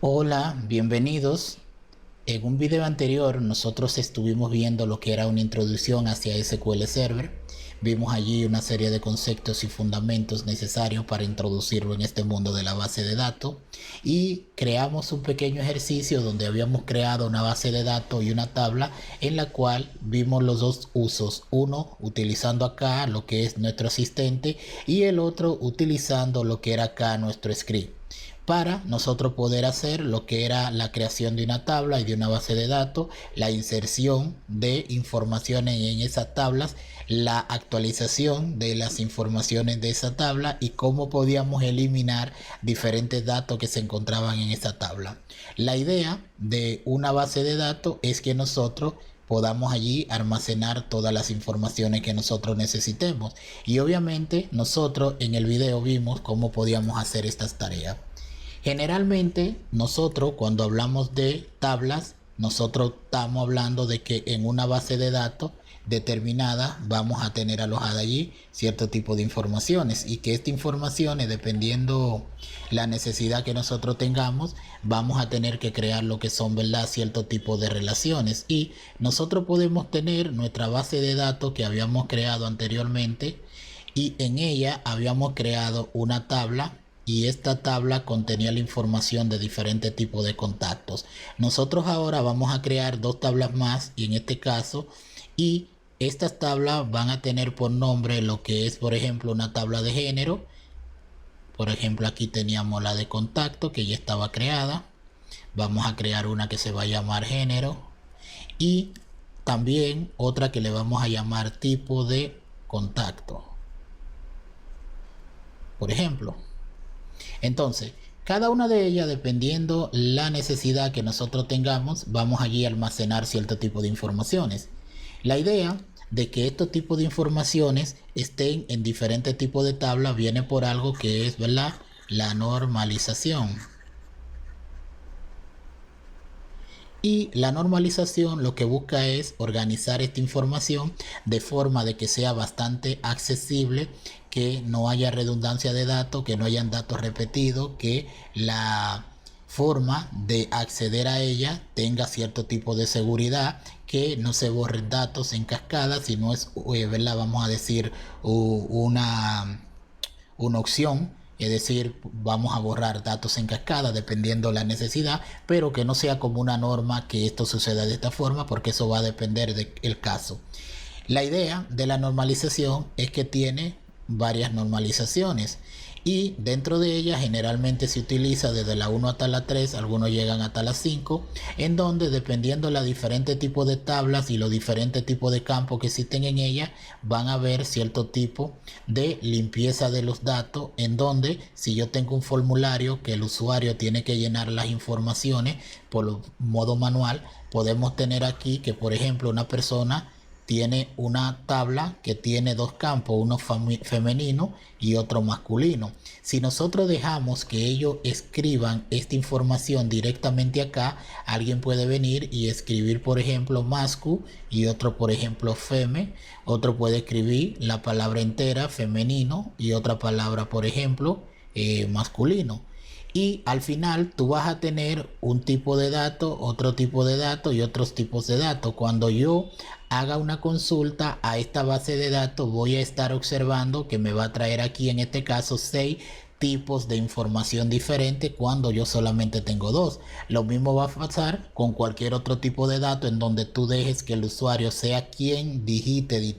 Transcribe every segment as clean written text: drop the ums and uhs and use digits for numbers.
Hola, bienvenidos. En un video anterior nosotros estuvimos viendo lo que era una introducción hacia SQL Server. Vimos allí una serie de conceptos y fundamentos necesarios para introducirlo en este mundo de la base de datos y creamos un pequeño ejercicio donde habíamos creado una base de datos y una tabla en la cual vimos los dos usos, uno utilizando acá lo que es nuestro asistente y el otro utilizando lo que era acá nuestro script para nosotros poder hacer lo que era la creación de una tabla y de una base de datos, la inserción de informaciones en esas tablas, la actualización de las informaciones de esa tabla y cómo podíamos eliminar diferentes datos que se encontraban en esa tabla. La idea de una base de datos es que nosotros podamos allí almacenar todas las informaciones que nosotros necesitemos, y obviamente nosotros en el video vimos cómo podíamos hacer estas tareas. Generalmente nosotros cuando hablamos de tablas, nosotros estamos hablando de que en una base de datos determinada vamos a tener alojada allí cierto tipo de informaciones, y que estas informaciones, dependiendo la necesidad que nosotros tengamos, vamos a tener que crear lo que son, ¿verdad?, cierto tipo de relaciones. Y nosotros podemos tener nuestra base de datos que habíamos creado anteriormente, y en ella habíamos creado una tabla, y esta tabla contenía la información de diferentes tipos de contactos. Nosotros ahora vamos a crear dos tablas más, y en este caso, y estas tablas van a tener por nombre lo que es, por ejemplo, una tabla de género. Por ejemplo, aquí teníamos la de contacto que ya estaba creada. Vamos a crear una que se va a llamar género, y también otra que le vamos a llamar tipo de contacto, por ejemplo. Entonces, cada una de ellas, dependiendo la necesidad que nosotros tengamos, vamos allí a almacenar cierto tipo de informaciones. La idea de que estos tipos de informaciones estén en diferentes tipos de tablas viene por algo que es, ¿verdad?, la normalización. Y la normalización lo que busca es organizar esta información de forma de que sea bastante accesible, que no haya redundancia de datos, que no hayan datos repetidos, que la forma de acceder a ella tenga cierto tipo de seguridad, que no se borren datos en cascada, si no es, ¿verdad?, vamos a decir, una opción, es decir, vamos a borrar datos en cascada dependiendo la necesidad, pero que no sea como una norma que esto suceda de esta forma, porque eso va a depender del caso. La idea de la normalización es que tiene varias normalizaciones, y dentro de ella generalmente se utiliza desde la 1 hasta la 3, algunos llegan hasta la 5, en donde dependiendo de los diferentes tipos de tablas y los diferentes tipos de campos que existen en ella, van a haber cierto tipo de limpieza de los datos, en donde si yo tengo un formulario que el usuario tiene que llenar las informaciones por modo manual, podemos tener aquí que, por ejemplo, una persona tiene una tabla que tiene dos campos, uno femenino y otro masculino. Si nosotros dejamos que ellos escriban esta información directamente acá, alguien puede venir y escribir, por ejemplo, mascu, y otro, por ejemplo, feme. Otro puede escribir la palabra entera femenino y otra palabra, por ejemplo, masculino. Y al final tú vas a tener un tipo de dato, otro tipo de dato y otros tipos de datos. Cuando yo haga una consulta a esta base de datos, voy a estar observando que me va a traer aquí, en este caso, 6 tipos de información diferente cuando yo solamente tengo dos. Lo mismo va a pasar con cualquier otro tipo de dato en donde tú dejes que el usuario sea quien digite,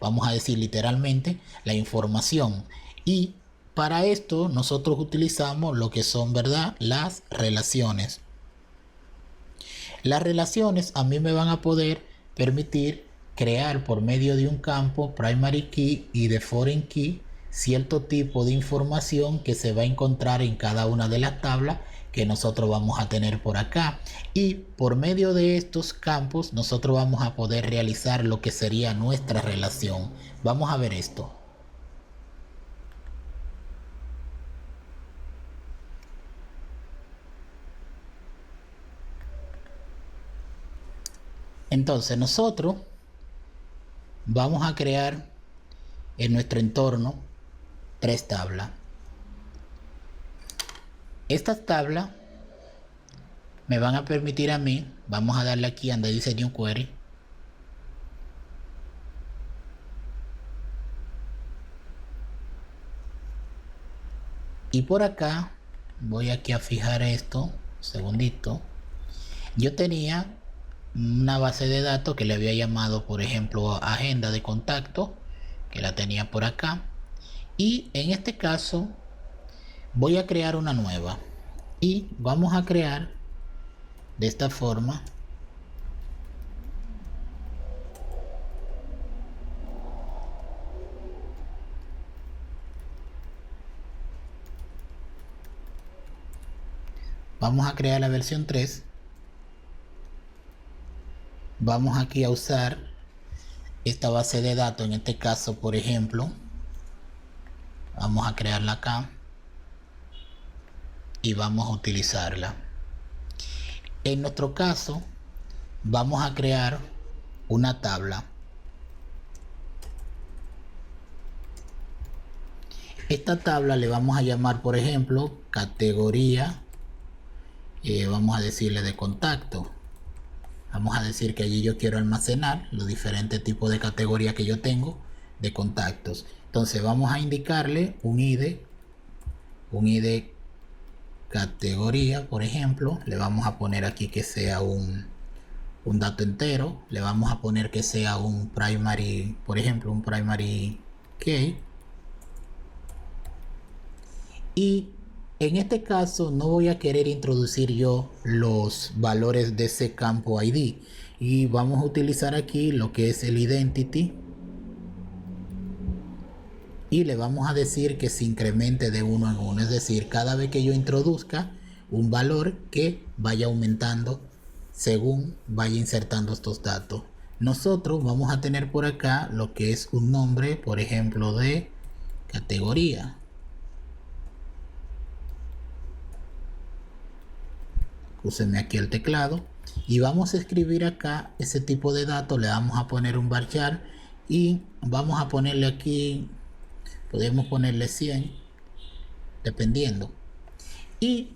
vamos a decir literalmente, la información. Y para esto nosotros utilizamos lo que son, ¿verdad?, las relaciones. Las relaciones a mí me van a poder permitir crear por medio de un campo primary key y de foreign key cierto tipo de información que se va a encontrar en cada una de las tablas que nosotros vamos a tener por acá, y por medio de estos campos nosotros vamos a poder realizar lo que sería nuestra relación. Vamos a ver esto. Entonces nosotros vamos a crear en nuestro entorno tres tablas. Estas tablas me van a permitir a mí, vamos a darle aquí donde dice New Query. Y por acá, voy aquí a fijar esto, un segundito. Yo tenía una base de datos que le había llamado, por ejemplo, agenda de contacto, que la tenía por acá. Y en este caso, voy a crear una nueva. Y vamos a crear de esta forma. Vamos a crear la versión 3. Vamos aquí a usar esta base de datos, en este caso, por ejemplo, vamos a crearla acá y vamos a utilizarla. En nuestro caso, vamos a crear una tabla. Esta tabla le vamos a llamar, por ejemplo, categoría, vamos a decirle de contacto. Vamos a decir que allí yo quiero almacenar los diferentes tipos de categorías que yo tengo de contactos. Entonces vamos a indicarle un ID categoría, por ejemplo. Le vamos a poner aquí que sea un dato entero. Le vamos a poner que sea un primary, por ejemplo, un primary key. Y en este caso no voy a querer introducir yo los valores de ese campo ID. Y vamos a utilizar aquí lo que es el identity. Y le vamos a decir que se incremente de 1 en 1. Es decir, cada vez que yo introduzca un valor que vaya aumentando según vaya insertando estos datos. Nosotros vamos a tener por acá lo que es un nombre, por ejemplo, de categoría. Úseme aquí el teclado y vamos a escribir acá ese tipo de datos. Le vamos a poner un varchar y vamos a ponerle aquí, podemos ponerle 100 dependiendo. Y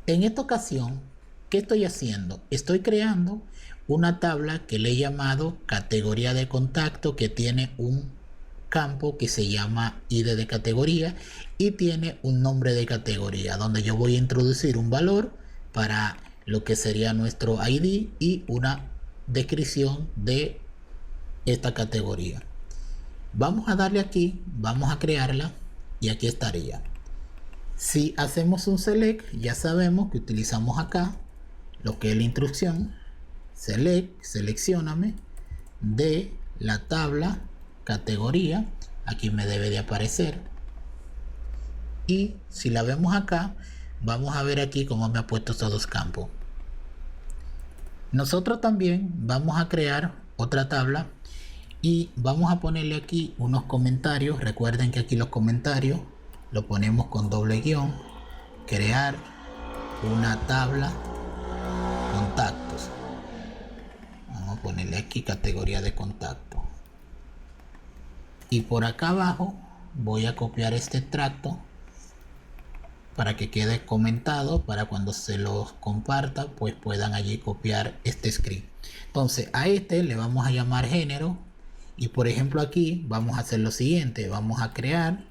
en esta ocasión, ¿qué estoy haciendo? Estoy creando una tabla que le he llamado categoría de contacto, que tiene un campo que se llama ID de categoría y tiene un nombre de categoría, donde yo voy a introducir un valor para lo que sería nuestro ID y una descripción de esta categoría. Vamos a darle aquí, vamos a crearla y aquí estaría. Si hacemos un select, ya sabemos que utilizamos acá lo que es la instrucción select, seleccióname de la tabla categoría. Aquí me debe de aparecer. Y si la vemos acá, vamos a ver aquí cómo me ha puesto estos dos campos. Nosotros también vamos a crear otra tabla y vamos a ponerle aquí unos comentarios. Recuerden que aquí los comentarios lo ponemos con doble guión. Crear una tabla contactos. Vamos a ponerle aquí categoría de contacto. Y por acá abajo voy a copiar este extracto para que quede comentado, para cuando se los comparta pues puedan allí copiar este script. Entonces a este le vamos a llamar género y por ejemplo aquí vamos a hacer lo siguiente. Vamos a crear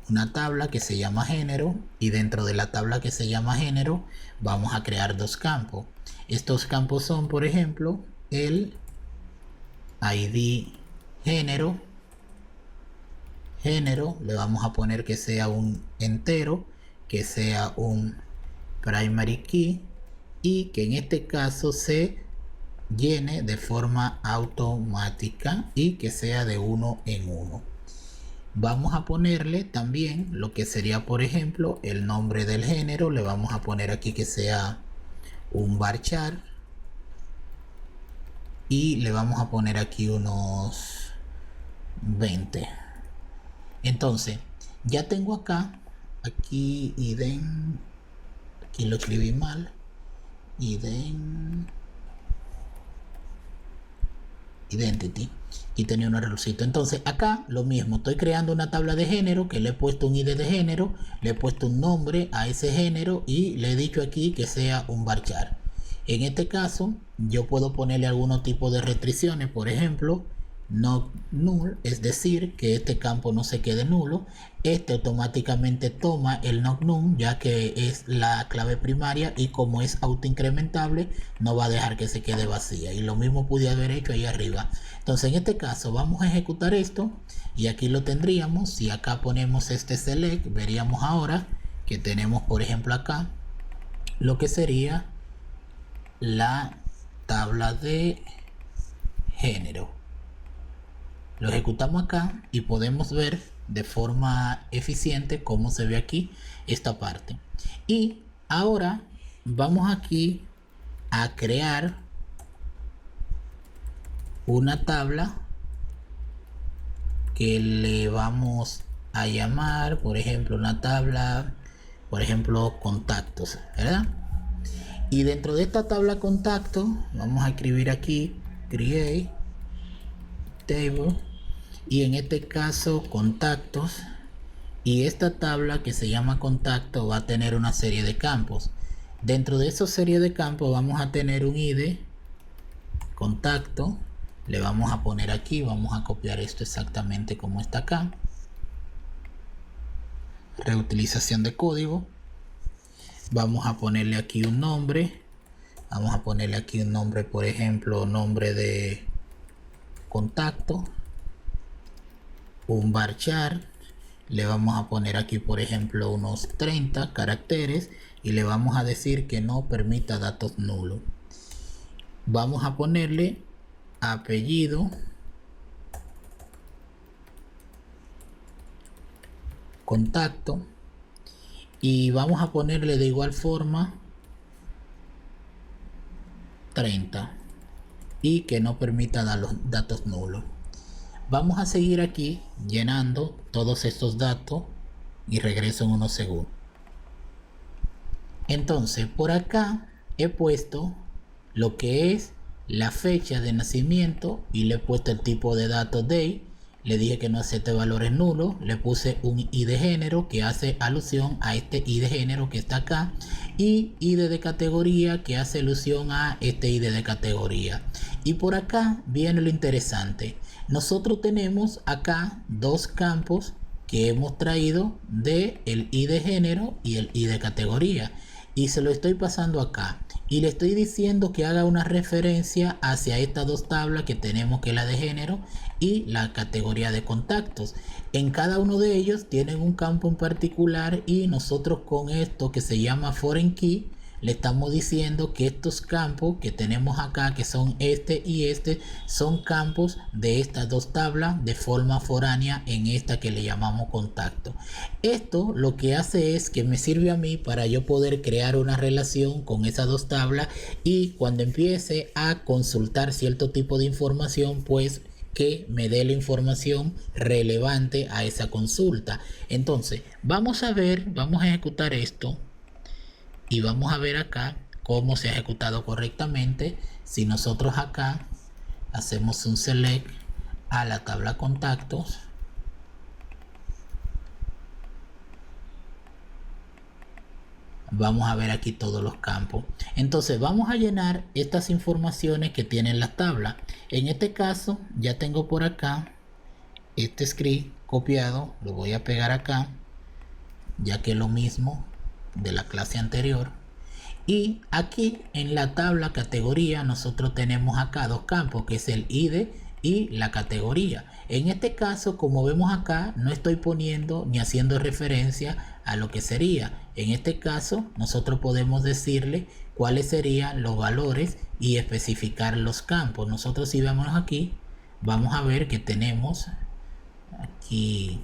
una tabla que se llama género y dentro de la tabla que se llama género vamos a crear dos campos. Estos campos son, por ejemplo, el ID género. Le vamos a poner que sea un entero, que sea un primary key y que en este caso se llene de forma automática y que sea de 1 en 1. Vamos a ponerle también lo que sería, por ejemplo, el nombre del género. Le vamos a poner aquí que sea un varchar y le vamos a poner aquí unos 20. Entonces ya tengo acá, aquí idem, aquí lo escribí mal, idem identity, y tenía un errorcito. Entonces acá lo mismo, estoy creando una tabla de género que le he puesto un ID de género, le he puesto un nombre a ese género y le he dicho aquí que sea un varchar. En este caso yo puedo ponerle algún tipo de restricciones, por ejemplo not null, es decir que este campo no se quede nulo. Este automáticamente toma el not null ya que es la clave primaria, y como es autoincrementable no va a dejar que se quede vacía, y lo mismo pude haber hecho ahí arriba. Entonces en este caso vamos a ejecutar esto y aquí lo tendríamos. Si acá ponemos este select, veríamos ahora que tenemos por ejemplo acá lo que sería la tabla de género. Lo ejecutamos acá y podemos ver de forma eficiente cómo se ve aquí esta parte. Y ahora vamos aquí a crear una tabla que le vamos a llamar, por ejemplo, una tabla, por ejemplo, contactos, ¿verdad? Y dentro de esta tabla contacto vamos a escribir aquí create table, y en este caso contactos, y esta tabla que se llama contacto va a tener una serie de campos. Dentro de esa serie de campos vamos a tener un ID contacto, le vamos a poner aquí, vamos a copiar esto exactamente como está acá, reutilización de código. Vamos a ponerle aquí un nombre, vamos a ponerle aquí un nombre, por ejemplo nombre de contacto, un varchar, le vamos a poner aquí por ejemplo unos 30 caracteres y le vamos a decir que no permita datos nulos. Vamos a ponerle apellido contacto y vamos a ponerle de igual forma 30 y que no permita dar los datos nulos. Vamos a seguir aquí llenando todos estos datos y regreso en unos segundos. Entonces por acá he puesto lo que es la fecha de nacimiento y le he puesto el tipo de datos day. Le dije que no acepte valores nulos, le puse un ID de género que hace alusión a este ID de género que está acá, y ID de categoría que hace alusión a este ID de categoría. Y por acá viene lo interesante. Nosotros tenemos acá dos campos que hemos traído de el ID de género y el ID de categoría, y se lo estoy pasando acá y le estoy diciendo que haga una referencia hacia estas dos tablas que tenemos, que es la de género y la categoría de contactos. En cada uno de ellos tienen un campo en particular, y nosotros con esto que se llama foreign key le estamos diciendo que estos campos que tenemos acá, que son este y este, son campos de estas dos tablas de forma foránea en esta que le llamamos contacto. Esto lo que hace es que me sirve a mí para yo poder crear una relación con esas dos tablas, y cuando empiece a consultar cierto tipo de información, pues que me dé la información relevante a esa consulta. Entonces vamos a ver, vamos a ejecutar esto y vamos a ver acá cómo se ha ejecutado correctamente. Si nosotros acá hacemos un select a la tabla contactos, vamos a ver aquí todos los campos. Entonces vamos a llenar estas informaciones que tienen la tabla. En este caso ya tengo por acá este script copiado, lo voy a pegar acá, ya que es lo mismo de la clase anterior. Y aquí en la tabla categoría nosotros tenemos acá dos campos, que es el ID y la categoría. En este caso, como vemos acá, no estoy poniendo ni haciendo referencia a lo que sería. En este caso nosotros podemos decirle cuáles serían los valores y especificar los campos. Nosotros, si vemos aquí, vamos a ver que tenemos aquí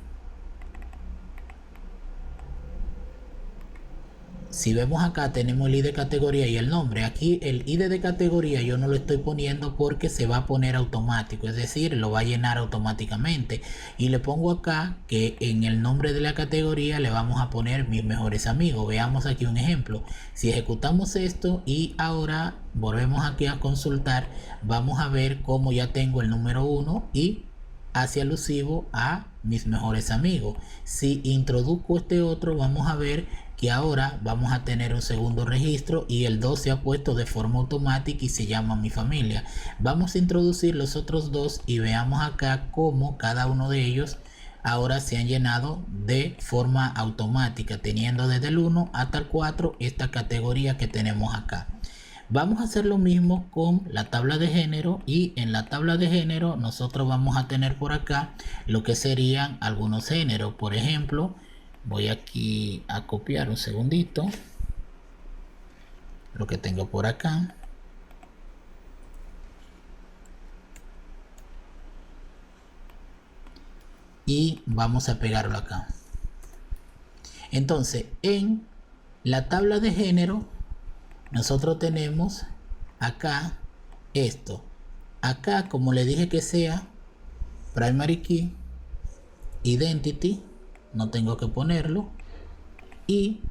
si vemos acá tenemos el ID de categoría y el nombre. Aquí el ID de categoría yo no lo estoy poniendo porque se va a poner automático, es decir, lo va a llenar automáticamente. Y le pongo acá que en el nombre de la categoría le vamos a poner mis mejores amigos. Veamos aquí un ejemplo. Si ejecutamos esto y ahora volvemos aquí a consultar, vamos a ver cómo ya tengo el número 1 y hace alusivo a mis mejores amigos. Si introduzco este otro, vamos a ver que ahora vamos a tener un segundo registro y el 2 se ha puesto de forma automática y se llama mi familia. Vamos a introducir los otros dos y veamos acá cómo cada uno de ellos ahora se han llenado de forma automática, teniendo desde el 1 hasta el 4 esta categoría que tenemos acá. Vamos a hacer lo mismo con la tabla de género, y en la tabla de género nosotros vamos a tener por acá lo que serían algunos géneros. Por ejemplo, voy aquí a copiar un segundito lo que tengo por acá. Y vamos a pegarlo acá. Entonces, en la tabla de género nosotros tenemos acá esto. Acá, como le dije que sea primary key, identity, no tengo que ponerlo, y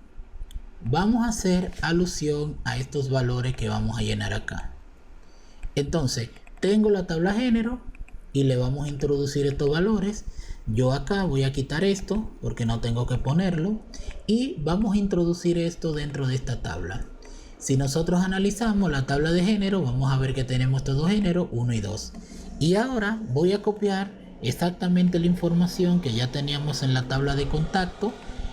vamos a hacer alusión a estos valores que vamos a llenar acá. Entonces tengo la tabla género y le vamos a introducir estos valores. Yo acá voy a quitar esto porque no tengo que ponerlo, y vamos a introducir esto dentro de esta tabla. Si nosotros analizamos la tabla de género, vamos a ver que tenemos estos dos géneros, 1 y 2. Y ahora voy a copiar exactamente la información que ya teníamos en la tabla de contacto,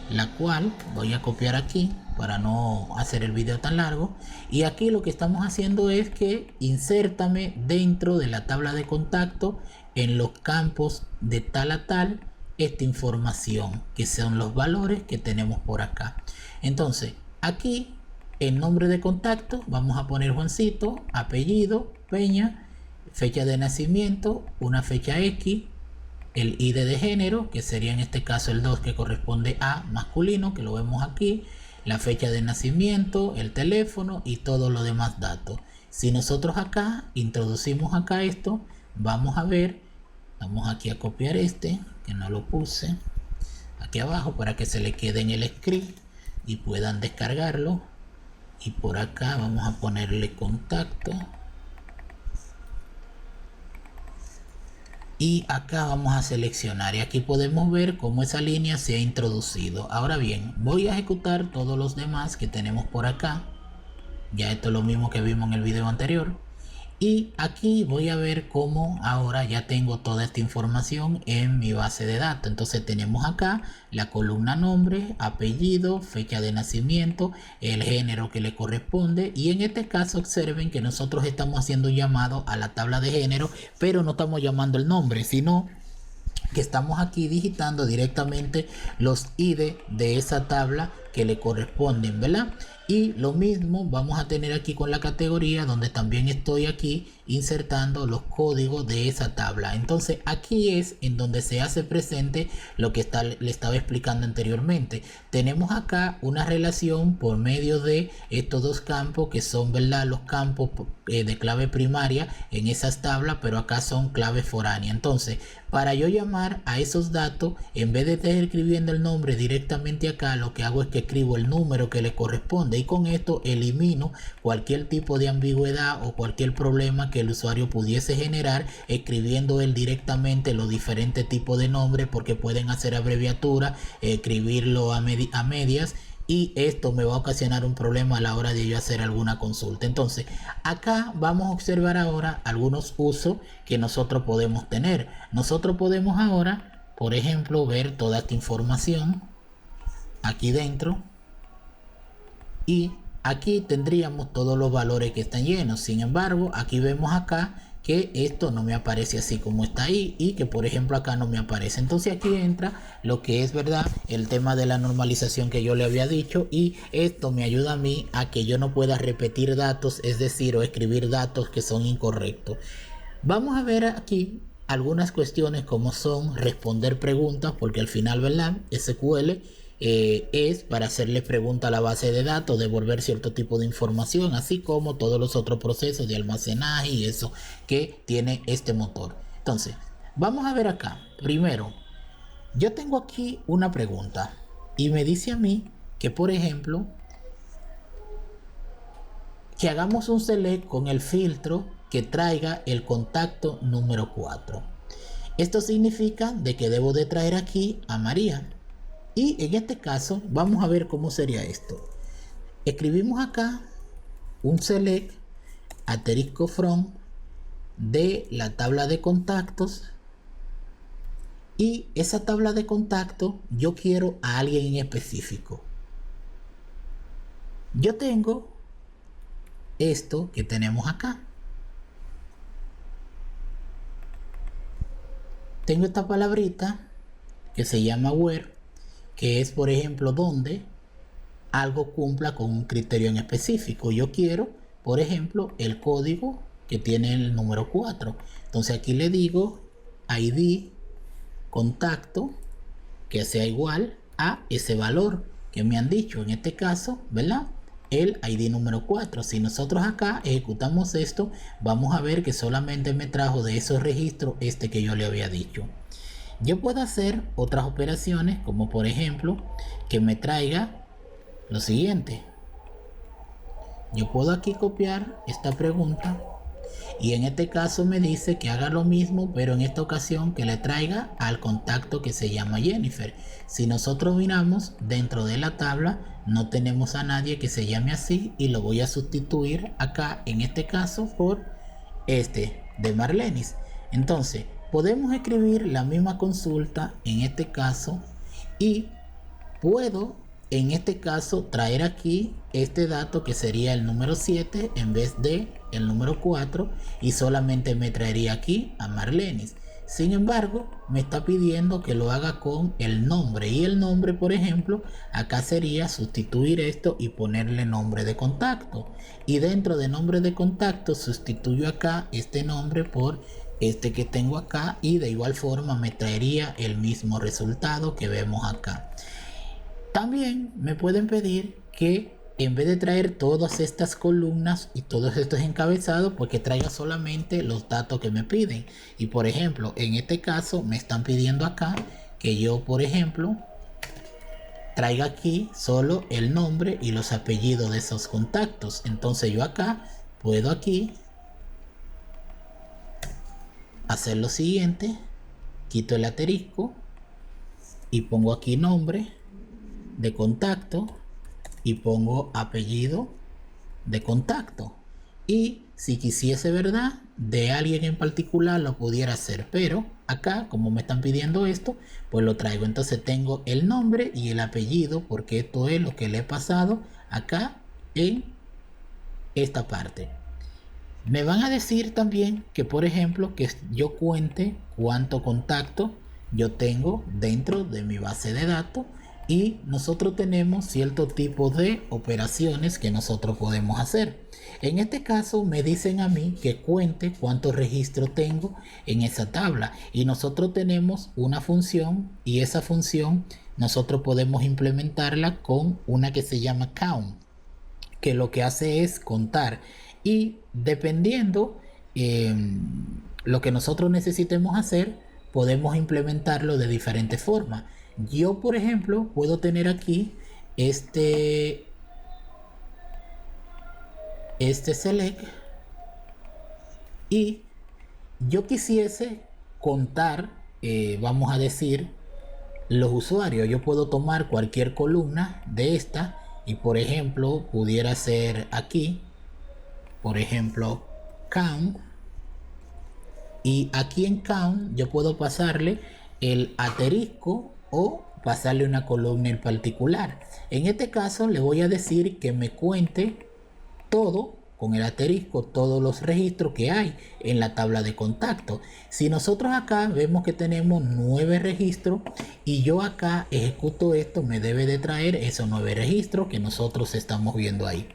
la cual voy a copiar aquí para no hacer el video tan largo. Y aquí lo que estamos haciendo es que insértame dentro de la tabla de contacto en los campos de tal a tal esta información, que son los valores que tenemos por acá. Entonces aquí el nombre de contacto vamos a poner Juancito, apellido Peña, fecha de nacimiento, una fecha X, el ID de género, que sería en este caso el 2, que corresponde a masculino, que lo vemos aquí, la fecha de nacimiento, el teléfono y todos los demás datos. Si nosotros acá introducimos acá esto, vamos a ver, vamos aquí a copiar este, que no lo puse, aquí abajo para que se le quede en el script y puedan descargarlo. Y por acá vamos a ponerle contacto. Y acá vamos a seleccionar, y aquí podemos ver cómo esa línea se ha introducido. Ahora bien, voy a ejecutar todos los demás que tenemos por acá. Ya esto es lo mismo que vimos en el video anterior. Y aquí voy a ver cómo ahora ya tengo toda esta información en mi base de datos. Entonces tenemos acá la columna nombre, apellido, fecha de nacimiento, el género que le corresponde. Y en este caso observen que nosotros estamos haciendo un llamado a la tabla de género, pero no estamos llamando el nombre, sino que estamos aquí digitando directamente los ID de esa tabla que le corresponden, ¿verdad? Y lo mismo vamos a tener aquí con la categoría, donde también estoy aquí insertando los códigos de esa tabla. Entonces aquí es en donde se hace presente lo que le estaba explicando anteriormente. Tenemos acá una relación por medio de estos dos campos que son, ¿verdad?, los campos de clave primaria en esas tablas, pero acá son claves foráneas. Entonces, para yo llamar a esos datos, en vez de estar escribiendo el nombre directamente acá, lo que hago es que escribo el número que le corresponde, y con esto elimino cualquier tipo de ambigüedad o cualquier problema que el usuario pudiese generar escribiendo él directamente los diferentes tipos de nombres, porque pueden hacer abreviatura, escribirlo a medias, y esto me va a ocasionar un problema a la hora de yo hacer alguna consulta. Entonces acá vamos a observar ahora algunos usos que nosotros podemos tener. Nosotros podemos ahora, por ejemplo, ver toda esta información aquí dentro, y aquí tendríamos todos los valores que están llenos. Sin embargo, aquí vemos acá que esto no me aparece así como está ahí, y que por ejemplo acá no me aparece. Entonces aquí entra lo que es, verdad, el tema de la normalización que yo le había dicho, y esto me ayuda a mí a que yo no pueda repetir datos, es decir, o escribir datos que son incorrectos. Vamos a ver aquí algunas cuestiones como son responder preguntas, porque al final, ¿verdad?, SQL es para hacerle pregunta a la base de datos, devolver cierto tipo de información, así como todos los otros procesos de almacenaje y eso que tiene este motor. Entonces, vamos a ver acá. Primero, yo tengo aquí una pregunta y me dice a mí que, por ejemplo, que hagamos un select con el filtro que traiga el contacto número 4. Esto significa de que debo de traer aquí a María. Y en este caso vamos a ver cómo sería esto. Escribimos acá un select asterisco from de la tabla de contactos, y esa tabla de contactos yo quiero a alguien en específico. Yo tengo esto que tenemos acá. Tengo esta palabrita que se llama where, que es, por ejemplo, donde algo cumpla con un criterio en específico. Yo quiero, por ejemplo, el código que tiene el número 4. Entonces aquí le digo ID contacto que sea igual a ese valor que me han dicho. En este caso, ¿verdad? El ID número 4. Si nosotros acá ejecutamos esto, vamos a ver que solamente me trajo de esos registros este que yo le había dicho. Yo puedo hacer otras operaciones, como por ejemplo que me traiga lo siguiente. Yo puedo aquí copiar esta pregunta y en este caso me dice que haga lo mismo, pero en esta ocasión que le traiga al contacto que se llama Jennifer. Si nosotros miramos dentro de la tabla, no tenemos a nadie que se llame así, y lo voy a sustituir acá en este caso por este de Marlenis. Entonces podemos escribir la misma consulta en este caso, y puedo en este caso traer aquí este dato que sería el número 7 en vez de el número 4, y solamente me traería aquí a Marlenis. Sin embargo, me está pidiendo que lo haga con el nombre, y el nombre, por ejemplo, acá sería sustituir esto y ponerle nombre de contacto, y dentro de nombre de contacto sustituyo acá este nombre por este que tengo acá, y de igual forma me traería el mismo resultado que vemos acá. También me pueden pedir que en vez de traer todas estas columnas y todos estos encabezados, pues que traiga solamente los datos que me piden. Y por ejemplo, en este caso me están pidiendo acá que yo, por ejemplo, traiga aquí solo el nombre y los apellidos de esos contactos. Entonces yo acá puedo aquí hacer lo siguiente. Quito el asterisco y pongo aquí nombre de contacto y pongo apellido de contacto, y si quisiese, verdad, de alguien en particular lo pudiera hacer, pero acá como me están pidiendo esto, pues lo traigo. Entonces tengo el nombre y el apellido, porque esto es lo que le he pasado acá en esta parte. Me van a decir también que, por ejemplo, que yo cuente cuánto contacto yo tengo dentro de mi base de datos, y nosotros tenemos cierto tipo de operaciones que nosotros podemos hacer. En este caso me dicen a mí que cuente cuántos registros tengo en esa tabla, y nosotros tenemos una función, y esa función nosotros podemos implementarla con una que se llama count, que lo que hace es contar, y dependiendo lo que nosotros necesitemos hacer, podemos implementarlo de diferentes formas. Yo, por ejemplo, puedo tener aquí este select, y yo quisiese contar, vamos a decir, los usuarios. Yo puedo tomar cualquier columna de esta, y por ejemplo pudiera ser aquí, por ejemplo, count, y aquí en count yo puedo pasarle el asterisco o pasarle una columna en particular. En este caso le voy a decir que me cuente todo con el asterisco, todos los registros que hay en la tabla de contacto. Si nosotros acá vemos que tenemos 9 registros, y yo acá ejecuto esto, me debe de traer esos 9 registros que nosotros estamos viendo ahí.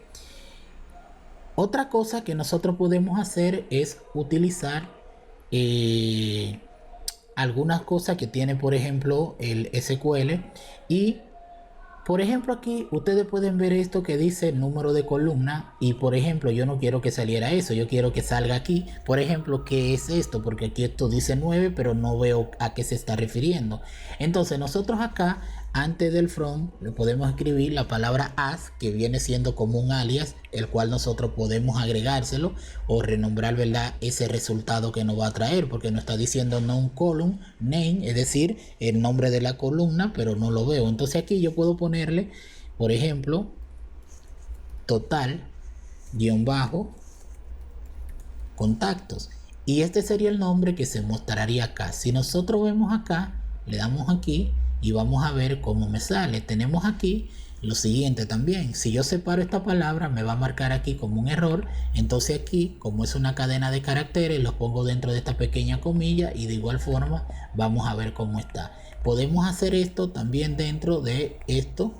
Otra cosa que nosotros podemos hacer es utilizar algunas cosas que tiene, por ejemplo, el SQL, y Por ejemplo, aquí ustedes pueden ver esto que dice número de columna y por ejemplo yo no quiero que saliera eso, yo quiero que salga aquí. Por ejemplo, ¿qué es esto? Porque aquí esto dice 9 pero no veo a qué se está refiriendo. Entonces nosotros acá antes del from le podemos escribir la palabra as, que viene siendo como un alias, el cual nosotros podemos agregárselo o renombrar, ¿verdad?, ese resultado que nos va a traer, porque nos está diciendo non column name, es decir, el nombre de la columna, pero no lo veo. Entonces aquí yo puedo ponerle, por ejemplo, total guión bajo contactos, y este sería el nombre que se mostraría acá. Si nosotros vemos acá, le damos aquí y vamos a ver cómo me sale. Tenemos aquí lo siguiente también. Si yo separo esta palabra, me va a marcar aquí como un error. Entonces aquí, como es una cadena de caracteres, los pongo dentro de esta pequeña comilla y de igual forma vamos a ver cómo está. Podemos hacer esto también dentro de esto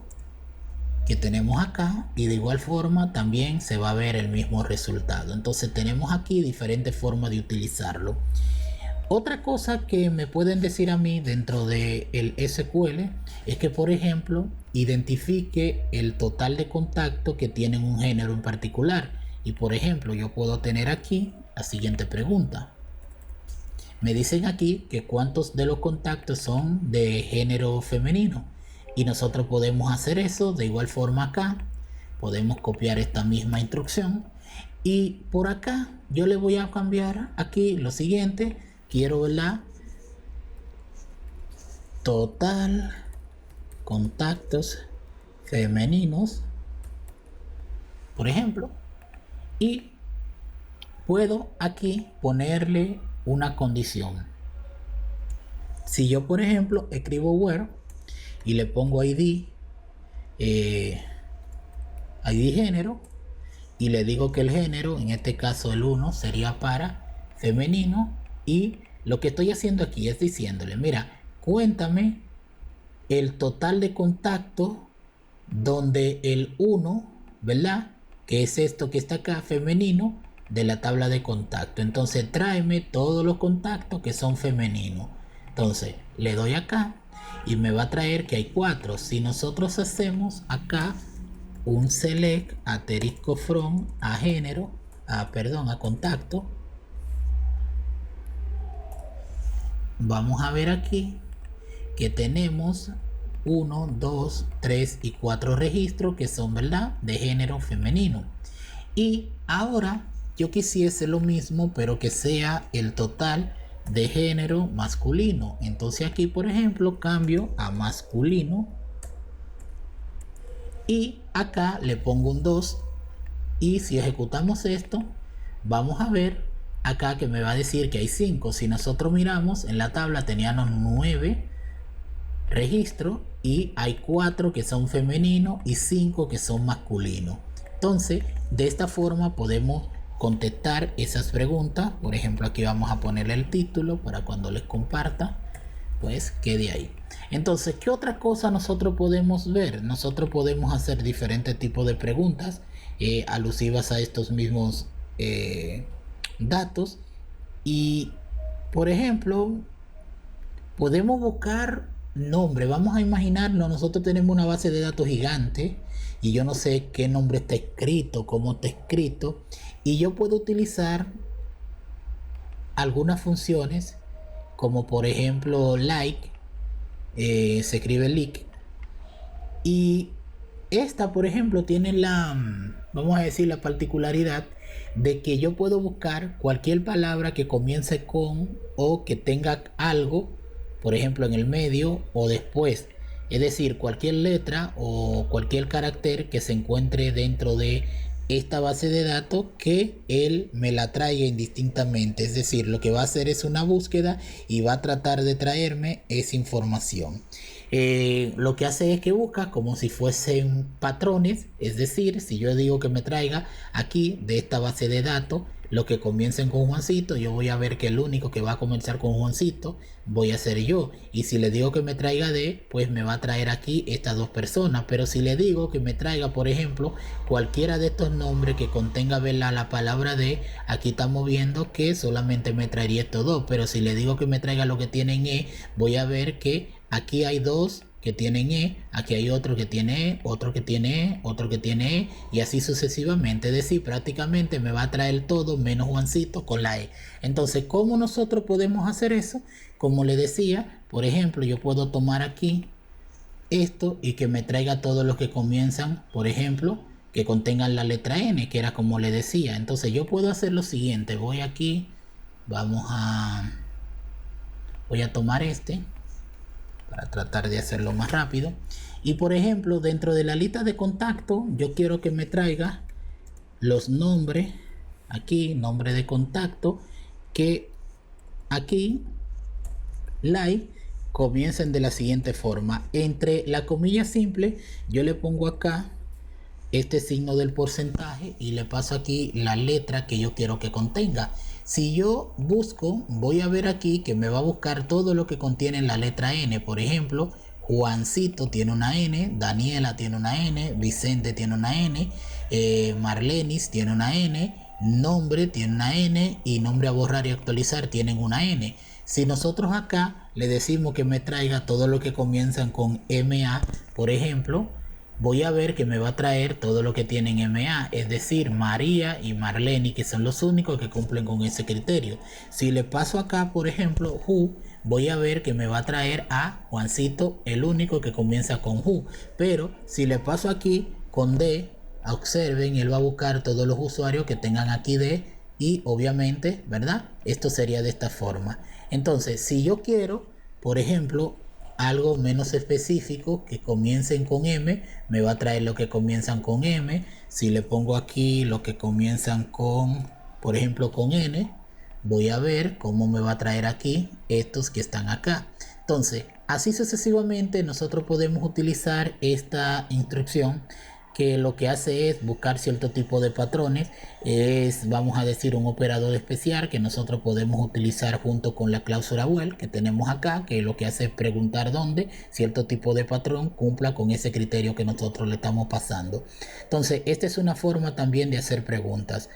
que tenemos acá y de igual forma también se va a ver el mismo resultado. Entonces tenemos aquí diferentes formas de utilizarlo. Otra cosa que me pueden decir a mí dentro del SQL es que, por ejemplo, identifique el total de contactos que tienen un género en particular. Y por ejemplo, yo puedo tener aquí la siguiente pregunta. Me dicen aquí que cuántos de los contactos son de género femenino. Y nosotros podemos hacer eso de igual forma acá. Podemos copiar esta misma instrucción. Y por acá yo le voy a cambiar aquí lo siguiente. Quiero, ¿verdad?, total contactos femeninos, por ejemplo, y puedo aquí ponerle una condición. Si yo, por ejemplo, escribo where y le pongo ID género y le digo que el género, en este caso el 1, sería para femenino. Y lo que estoy haciendo aquí es diciéndole, mira, cuéntame el total de contactos donde el 1, ¿verdad?, que es esto que está acá, femenino, de la tabla de contacto. Entonces tráeme todos los contactos que son femeninos. Entonces le doy acá y me va a traer que hay 4. Si nosotros hacemos acá un select asterisco from a género, a contacto, vamos a ver aquí que tenemos 1, 2, 3 y 4 registros que son, ¿verdad?, de género femenino. Y ahora yo quisiese lo mismo, pero que sea el total de género masculino. Entonces aquí, por ejemplo, cambio a masculino y acá le pongo un 2. Y si ejecutamos esto, vamos a ver acá que me va a decir que hay 5. Si nosotros miramos en la tabla teníamos 9 registros y hay 4 que son femeninos y 5 que son masculinos. Entonces de esta forma podemos contestar esas preguntas. Por ejemplo, aquí vamos a ponerle el título para cuando les comparta pues quede ahí. Entonces, ¿qué otra cosa nosotros podemos ver? Nosotros podemos hacer diferentes tipos de preguntas alusivas a estos mismos datos. Y por ejemplo, podemos buscar nombre. Vamos a imaginarnos, nosotros tenemos una base de datos gigante y yo no sé qué nombre está escrito, cómo está escrito, y yo puedo utilizar algunas funciones como por ejemplo like, se escribe like, y esta por ejemplo tiene la, vamos a decir, la particularidad de que yo puedo buscar cualquier palabra que comience con o que tenga algo, por ejemplo en el medio o después, es decir, cualquier letra o cualquier carácter que se encuentre dentro de esta base de datos, que él me la traiga indistintamente. Es decir, lo que va a hacer es una búsqueda y va a tratar de traerme esa información. Lo que hace es que busca como si fuesen patrones, es decir, si yo digo que me traiga aquí de esta base de datos lo que comiencen con Juancito, yo voy a ver que el único que va a comenzar con Juancito voy a ser yo. Y si le digo que me traiga de, pues me va a traer aquí estas dos personas. Pero si le digo que me traiga, por ejemplo, cualquiera de estos nombres que contenga, ¿verdad?, la palabra de, aquí estamos viendo que solamente me traería estos dos. Pero si le digo que me traiga lo que tienen E, voy a ver que aquí hay dos que tienen E, aquí hay otro que tiene E, otro que tiene E, otro que tiene E, y así sucesivamente. Es decir, prácticamente me va a traer todo menos Juancito con la E. Entonces, ¿cómo nosotros podemos hacer eso? Como le decía, por ejemplo, yo puedo tomar aquí esto y que me traiga todos los que comienzan, por ejemplo, que contengan la letra N, que era como le decía. Entonces yo puedo hacer lo siguiente, voy aquí, voy a tomar este para tratar de hacerlo más rápido. Y por ejemplo, dentro de la lista de contacto, yo quiero que me traiga los nombres, aquí, nombre de contacto, que aquí, like, comiencen de la siguiente forma. Entre la comilla simple, yo le pongo acá este signo del porcentaje y le paso aquí la letra que yo quiero que contenga. Si yo busco, voy a ver aquí que me va a buscar todo lo que contiene la letra N. Por ejemplo, Juancito tiene una N, Daniela tiene una N, Vicente tiene una N, Marlenis tiene una N, nombre tiene una N y nombre a borrar y actualizar tienen una N. Si nosotros acá le decimos que me traiga todo lo que comienzan con MA, por ejemplo, voy a ver que me va a traer todo lo que tienen MA, es decir, María y Marlene, que son los únicos que cumplen con ese criterio. Si le paso acá, por ejemplo, Who, voy a ver que me va a traer a Juancito, el único que comienza con Who. Pero si le paso aquí con D, observen, él va a buscar todos los usuarios que tengan aquí D y obviamente, ¿verdad? Esto sería de esta forma. Entonces, si yo quiero, por ejemplo, algo menos específico que comiencen con M, me va a traer lo que comienzan con M. Si le pongo aquí lo que comienzan con, por ejemplo, con N, voy a ver cómo me va a traer aquí estos que están acá. Entonces, así sucesivamente nosotros podemos utilizar esta instrucción, que lo que hace es buscar cierto tipo de patrones. Es, vamos a decir, un operador especial que nosotros podemos utilizar junto con la cláusula while que tenemos acá, que lo que hace es preguntar dónde cierto tipo de patrón cumpla con ese criterio que nosotros le estamos pasando. Entonces, esta es una forma también de hacer preguntas.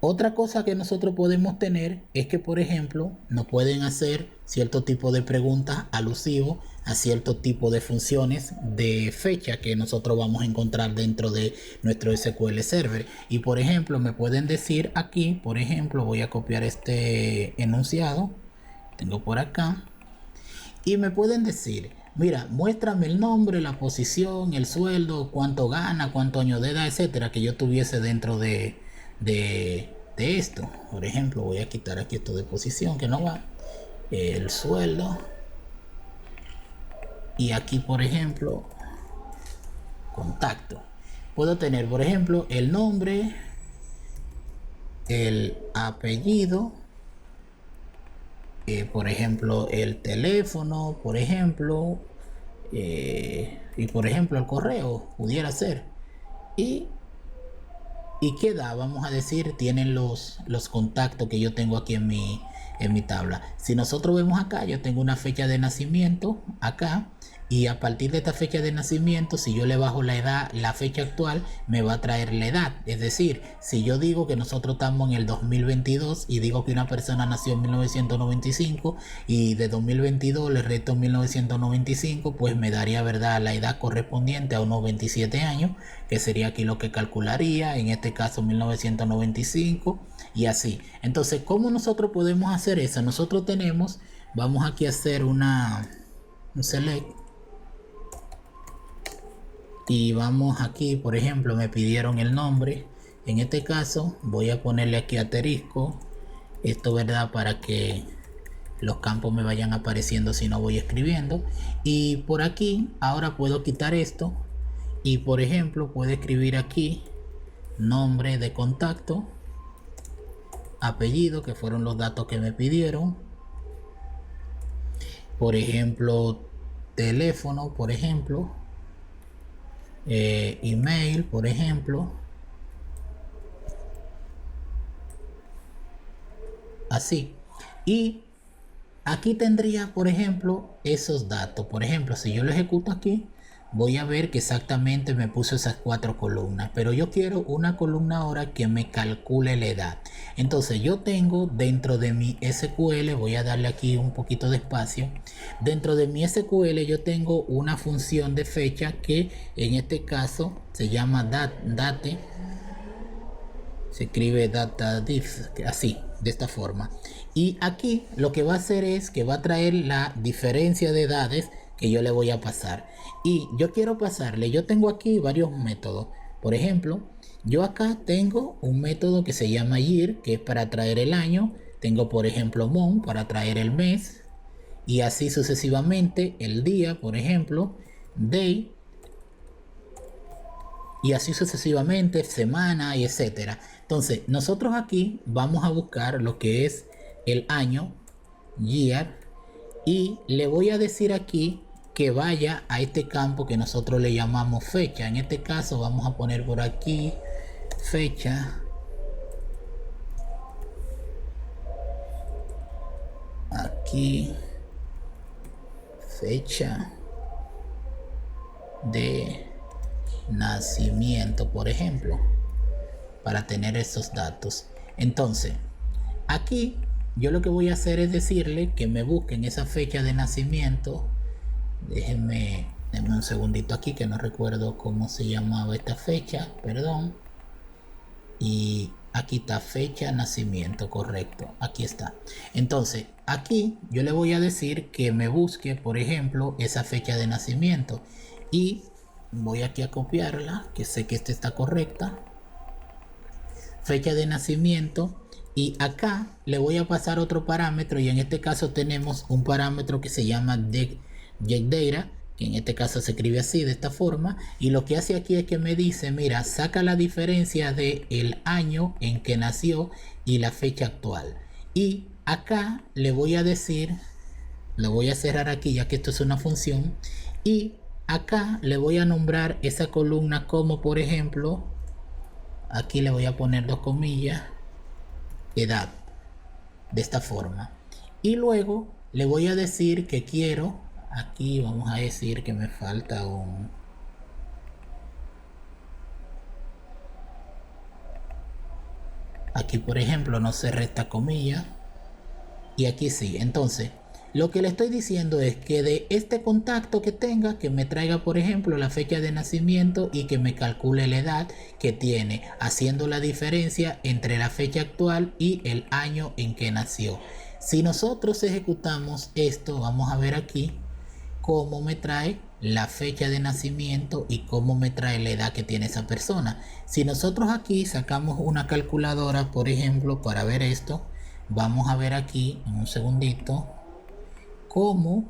Otra cosa que nosotros podemos tener es que, por ejemplo, nos pueden hacer cierto tipo de preguntas alusivos a cierto tipo de funciones de fecha que nosotros vamos a encontrar dentro de nuestro SQL Server. Y por ejemplo, me pueden decir aquí, por ejemplo, voy a copiar este enunciado, tengo por acá, y me pueden decir, mira, muéstrame el nombre, la posición, el sueldo, cuánto gana, cuánto años de edad, etcétera, que yo tuviese dentro de esto. Por ejemplo, voy a quitar aquí esto de posición que no va, el sueldo, y aquí por ejemplo contacto. Puedo tener por ejemplo el nombre, el apellido, por ejemplo el teléfono, por ejemplo, y por ejemplo el correo pudiera ser, y qué da, vamos a decir, tienen los contactos que yo tengo aquí en mi tabla. Si nosotros vemos acá, yo tengo una fecha de nacimiento acá, y a partir de esta fecha de nacimiento, si yo le bajo la edad, la fecha actual, me va a traer la edad. Es decir, si yo digo que nosotros estamos en el 2022 y digo que una persona nació en 1995 y de 2022 le resto 1995, pues me daría, ¿verdad?, la edad correspondiente a unos 27 años, que sería aquí lo que calcularía, en este caso 1995 y así. Entonces, ¿cómo nosotros podemos hacer eso? Nosotros tenemos, vamos aquí a hacer un select, y vamos aquí, por ejemplo, me pidieron el nombre. En este caso voy a ponerle aquí asterisco, esto, ¿verdad?, para que los campos me vayan apareciendo si no voy escribiendo. Y por aquí ahora puedo quitar esto y por ejemplo puedo escribir aquí nombre de contacto, apellido, que fueron los datos que me pidieron, por ejemplo teléfono, por ejemplo, email, por ejemplo, así. Y aquí tendría, por ejemplo, esos datos. Por ejemplo, si yo lo ejecuto aquí, voy a ver que exactamente me puso esas 4 columnas, pero yo quiero una columna ahora que me calcule la edad. Entonces yo tengo dentro de mi SQL, voy a darle aquí un poquito de espacio, dentro de mi SQL yo tengo una función de fecha que en este caso se llama date, se escribe datadiff, así, de esta forma. Y aquí lo que va a hacer es que va a traer la diferencia de edades que yo le voy a pasar. Y yo quiero pasarle, yo tengo aquí varios métodos. Por ejemplo, yo acá tengo un método que se llama year, que es para traer el año. Tengo, por ejemplo, month para traer el mes. Y así sucesivamente, el día, por ejemplo, day. Y así sucesivamente, semana y etcétera. Entonces, nosotros aquí vamos a buscar lo que es el año, year, y le voy a decir aquí que vaya a este campo que nosotros le llamamos fecha. En este caso vamos a poner por aquí fecha. Aquí fecha de nacimiento, por ejemplo, para tener esos datos. Entonces, aquí yo lo que voy a hacer es decirle que me busquen esa fecha de nacimiento. Denme un segundito aquí que no recuerdo cómo se llamaba esta fecha, perdón. Y aquí está fecha nacimiento, correcto, aquí está. Entonces aquí yo le voy a decir que me busque, por ejemplo, esa fecha de nacimiento. Y voy aquí a copiarla, que sé que esta está correcta. Fecha de nacimiento. Y acá le voy a pasar otro parámetro, y en este caso tenemos un parámetro que se llama getData, que en este caso se escribe así, de esta forma. Y lo que hace aquí es que me dice, mira, saca la diferencia del año en que nació y la fecha actual. Y acá le voy a decir, lo voy a cerrar aquí ya que esto es una función, y acá le voy a nombrar esa columna como, por ejemplo, aquí le voy a poner 2 comillas, edad, de esta forma. Y luego le voy a decir que quiero, aquí vamos a decir que me falta un, aquí por ejemplo no se resta comilla, y aquí sí. Entonces lo que le estoy diciendo es que de este contacto que tenga, que me traiga por ejemplo la fecha de nacimiento y que me calcule la edad que tiene, haciendo la diferencia entre la fecha actual y el año en que nació. Si nosotros ejecutamos esto, vamos a ver aquí cómo me trae la fecha de nacimiento y cómo me trae la edad que tiene esa persona. Si nosotros aquí sacamos una calculadora, por ejemplo, para ver esto, vamos a ver aquí en un segundito cómo,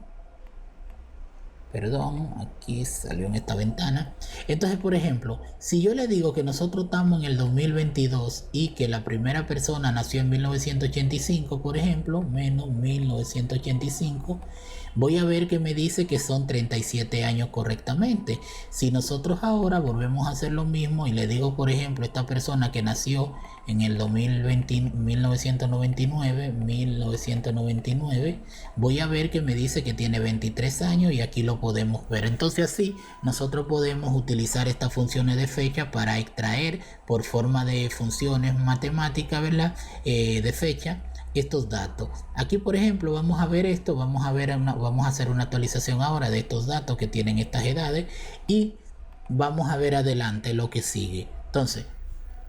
perdón, aquí salió en esta ventana. Entonces, por ejemplo, si yo le digo que nosotros estamos en el 2022 y que la primera persona nació en 1985, por ejemplo, menos 1985, voy a ver que me dice que son 37 años correctamente. Si nosotros ahora volvemos a hacer lo mismo y le digo, por ejemplo, esta persona que nació en el 1999, voy a ver que me dice que tiene 23 años y aquí lo podemos ver. Entonces así nosotros podemos utilizar estas funciones de fecha para extraer por forma de funciones matemáticas, ¿verdad? De fecha, estos datos. Aquí por ejemplo vamos a ver esto, vamos a hacer una actualización ahora de estos datos que tienen estas edades y vamos a ver adelante lo que sigue. Entonces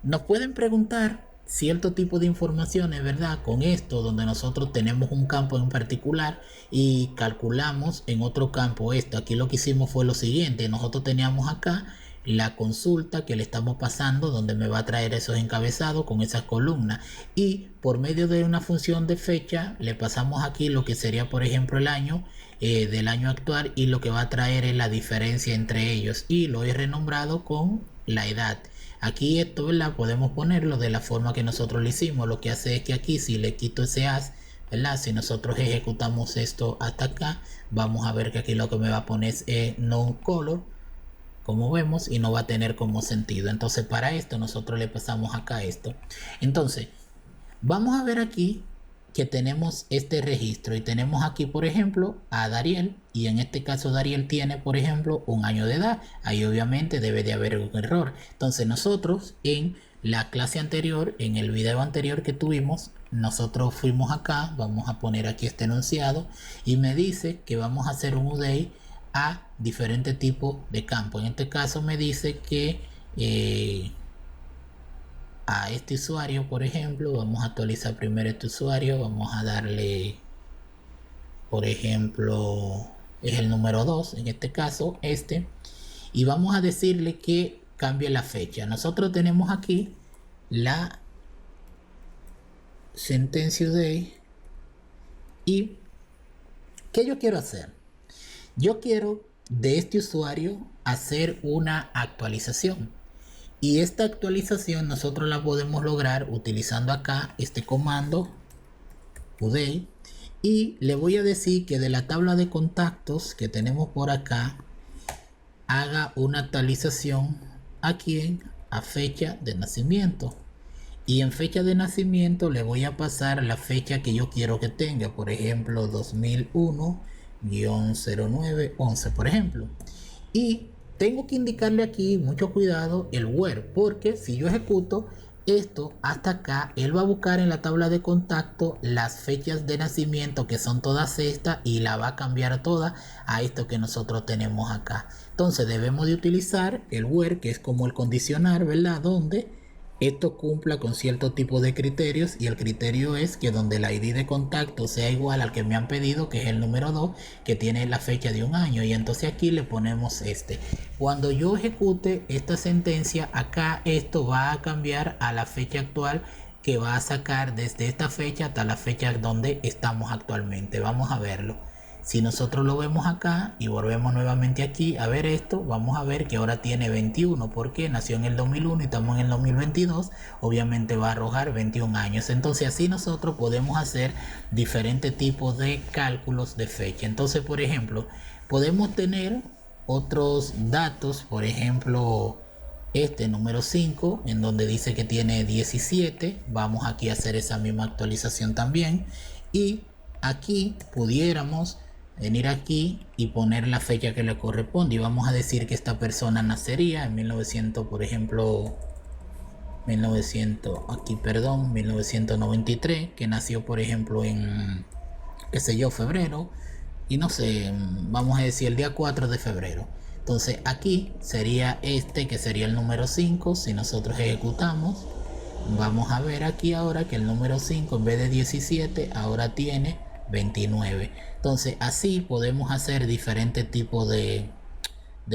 nos pueden preguntar cierto tipo de informaciones, ¿verdad? Con esto, donde nosotros tenemos un campo en particular y calculamos en otro campo esto. Aquí lo que hicimos fue lo siguiente. Nosotros teníamos acá la consulta que le estamos pasando, donde me va a traer esos encabezados con esas columnas. Y por medio de una función de fecha, le pasamos aquí lo que sería, por ejemplo, el año del año actual, y lo que va a traer es la diferencia entre ellos. Y lo he renombrado con la edad. Aquí esto, ¿verdad? Podemos ponerlo de la forma que nosotros lo hicimos. Lo que hace es que aquí si le quito ese as, ¿verdad? Si nosotros ejecutamos esto hasta acá, vamos a ver que aquí lo que me va a poner es no color, como vemos, y no va a tener como sentido. Entonces para esto nosotros le pasamos acá esto. Entonces vamos a ver aquí que tenemos este registro y tenemos aquí, por ejemplo, a Dariel, y en este caso Dariel tiene, por ejemplo, 1 año de edad. Ahí obviamente debe de haber un error. Entonces nosotros en la clase anterior, en el video anterior que tuvimos, nosotros fuimos acá, vamos a poner aquí este enunciado y me dice que vamos a hacer un UDI a diferentes tipos de campo. En este caso me dice que a este usuario, por ejemplo, vamos a actualizar primero este usuario, vamos a darle, por ejemplo, es el número 2, en este caso este, y vamos a decirle que cambie la fecha. Nosotros tenemos aquí la sentencia UDI y ¿qué yo quiero hacer? Yo quiero de este usuario hacer una actualización. Y esta actualización nosotros la podemos lograr utilizando acá este comando UDI. Y le voy a decir que de la tabla de contactos que tenemos por acá, haga una actualización aquí a fecha de nacimiento. Y en fecha de nacimiento le voy a pasar la fecha que yo quiero que tenga. Por ejemplo, 2001-0911, por ejemplo. Y tengo que indicarle aquí, mucho cuidado, el where, porque si yo ejecuto esto hasta acá, él va a buscar en la tabla de contacto las fechas de nacimiento, que son todas estas, y la va a cambiar toda a esto que nosotros tenemos acá. Entonces debemos de utilizar el where, que es como el condicional, ¿verdad? Donde esto cumpla con cierto tipo de criterios, y el criterio es que donde el ID de contacto sea igual al que me han pedido, que es el número 2, que tiene la fecha de 1 año, y entonces aquí le ponemos este. Cuando yo ejecute esta sentencia, acá esto va a cambiar a la fecha actual, que va a sacar desde esta fecha hasta la fecha donde estamos actualmente. Vamos a verlo. Si nosotros lo vemos acá y volvemos nuevamente aquí a ver esto, vamos a ver que ahora tiene 21, porque nació en el 2001 y estamos en el 2022, obviamente va a arrojar 21 años. Entonces así nosotros podemos hacer diferentes tipos de cálculos de fecha. Entonces, por ejemplo, podemos tener otros datos, por ejemplo, este número 5, en donde dice que tiene 17, vamos aquí a hacer esa misma actualización también, y aquí pudiéramos venir aquí y poner la fecha que le corresponde, y vamos a decir que esta persona nacería en 1900, por ejemplo 1993, que nació por ejemplo en, qué sé yo, febrero, y no sé, vamos a decir el día 4 de febrero. Entonces aquí sería este, que sería el número 5. Si nosotros ejecutamos, vamos a ver aquí ahora que el número 5 en vez de 17 ahora tiene 29. Entonces así podemos hacer diferentes tipos de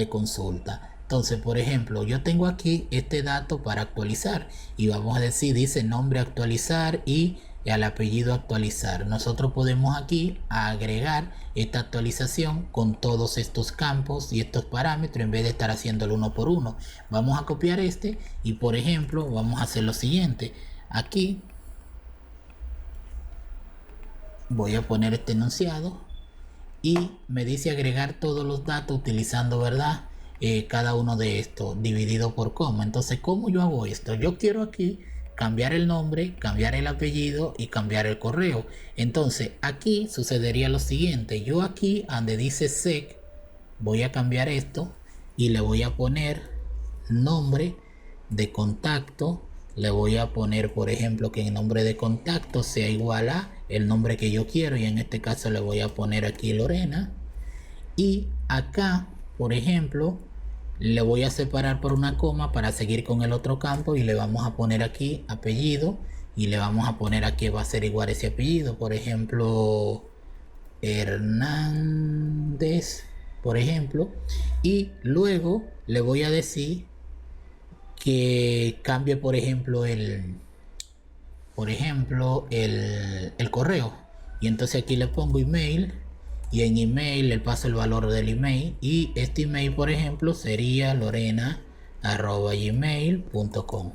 consulta. Entonces, por ejemplo, yo tengo aquí este dato para actualizar, y vamos a decir, dice nombre actualizar y al apellido actualizar. Nosotros podemos aquí agregar esta actualización con todos estos campos y estos parámetros, en vez de estar haciéndolo uno por uno. Vamos a copiar este y, por ejemplo, vamos a hacer lo siguiente. Aquí voy a poner este enunciado y me dice agregar todos los datos utilizando, ¿verdad? Cada uno de estos dividido por coma. Entonces, ¿cómo yo hago esto? Yo quiero aquí cambiar el nombre, cambiar el apellido y cambiar el correo. Entonces aquí sucedería lo siguiente. Yo aquí donde dice sec voy a cambiar esto y le voy a poner nombre de contacto. Le voy a poner, por ejemplo, que el nombre de contacto sea igual a el nombre que yo quiero, y en este caso le voy a poner aquí Lorena. Y acá, por ejemplo, le voy a separar por una coma para seguir con el otro campo, y le vamos a poner aquí apellido, y le vamos a poner aquí, va a ser igual ese apellido, por ejemplo Hernández, por ejemplo. Y luego le voy a decir que cambie, por ejemplo, el correo, y entonces aquí le pongo email, y en email le paso el valor del email, y este email, por ejemplo, sería lorena@gmail.com.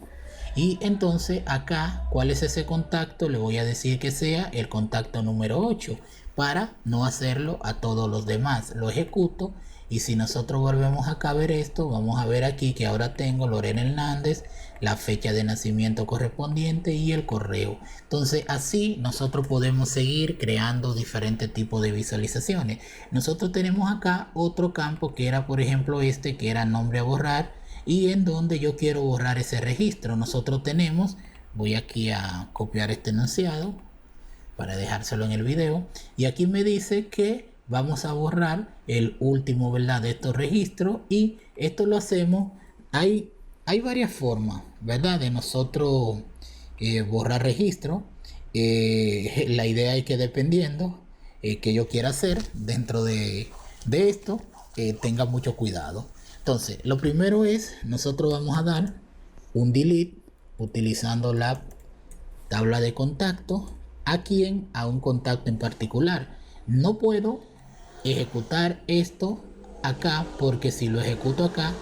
y entonces acá, ¿cuál es ese contacto? Le voy a decir que sea el contacto número 8 para no hacerlo a todos los demás. Lo ejecuto, y si nosotros volvemos acá a ver esto, vamos a ver aquí que ahora tengo Lorena Hernández, la fecha de nacimiento correspondiente y el correo. Entonces así nosotros podemos seguir creando diferentes tipos de visualizaciones. Nosotros tenemos acá otro campo que era, por ejemplo, este que era nombre a borrar, y en donde yo quiero borrar ese registro. Nosotros tenemos, voy aquí a copiar este enunciado para dejárselo en el video, y aquí me dice que vamos a borrar el último, ¿verdad?, de estos registros, y esto lo hacemos, hay varias formas, ¿verdad?, de nosotros borrar registros. La idea es que dependiendo que yo quiera hacer dentro de esto, tenga mucho cuidado. Entonces, lo primero es, nosotros vamos a dar un delete utilizando la tabla de contacto. A un contacto en particular. No puedo ejecutar esto acá, porque si lo ejecuto acá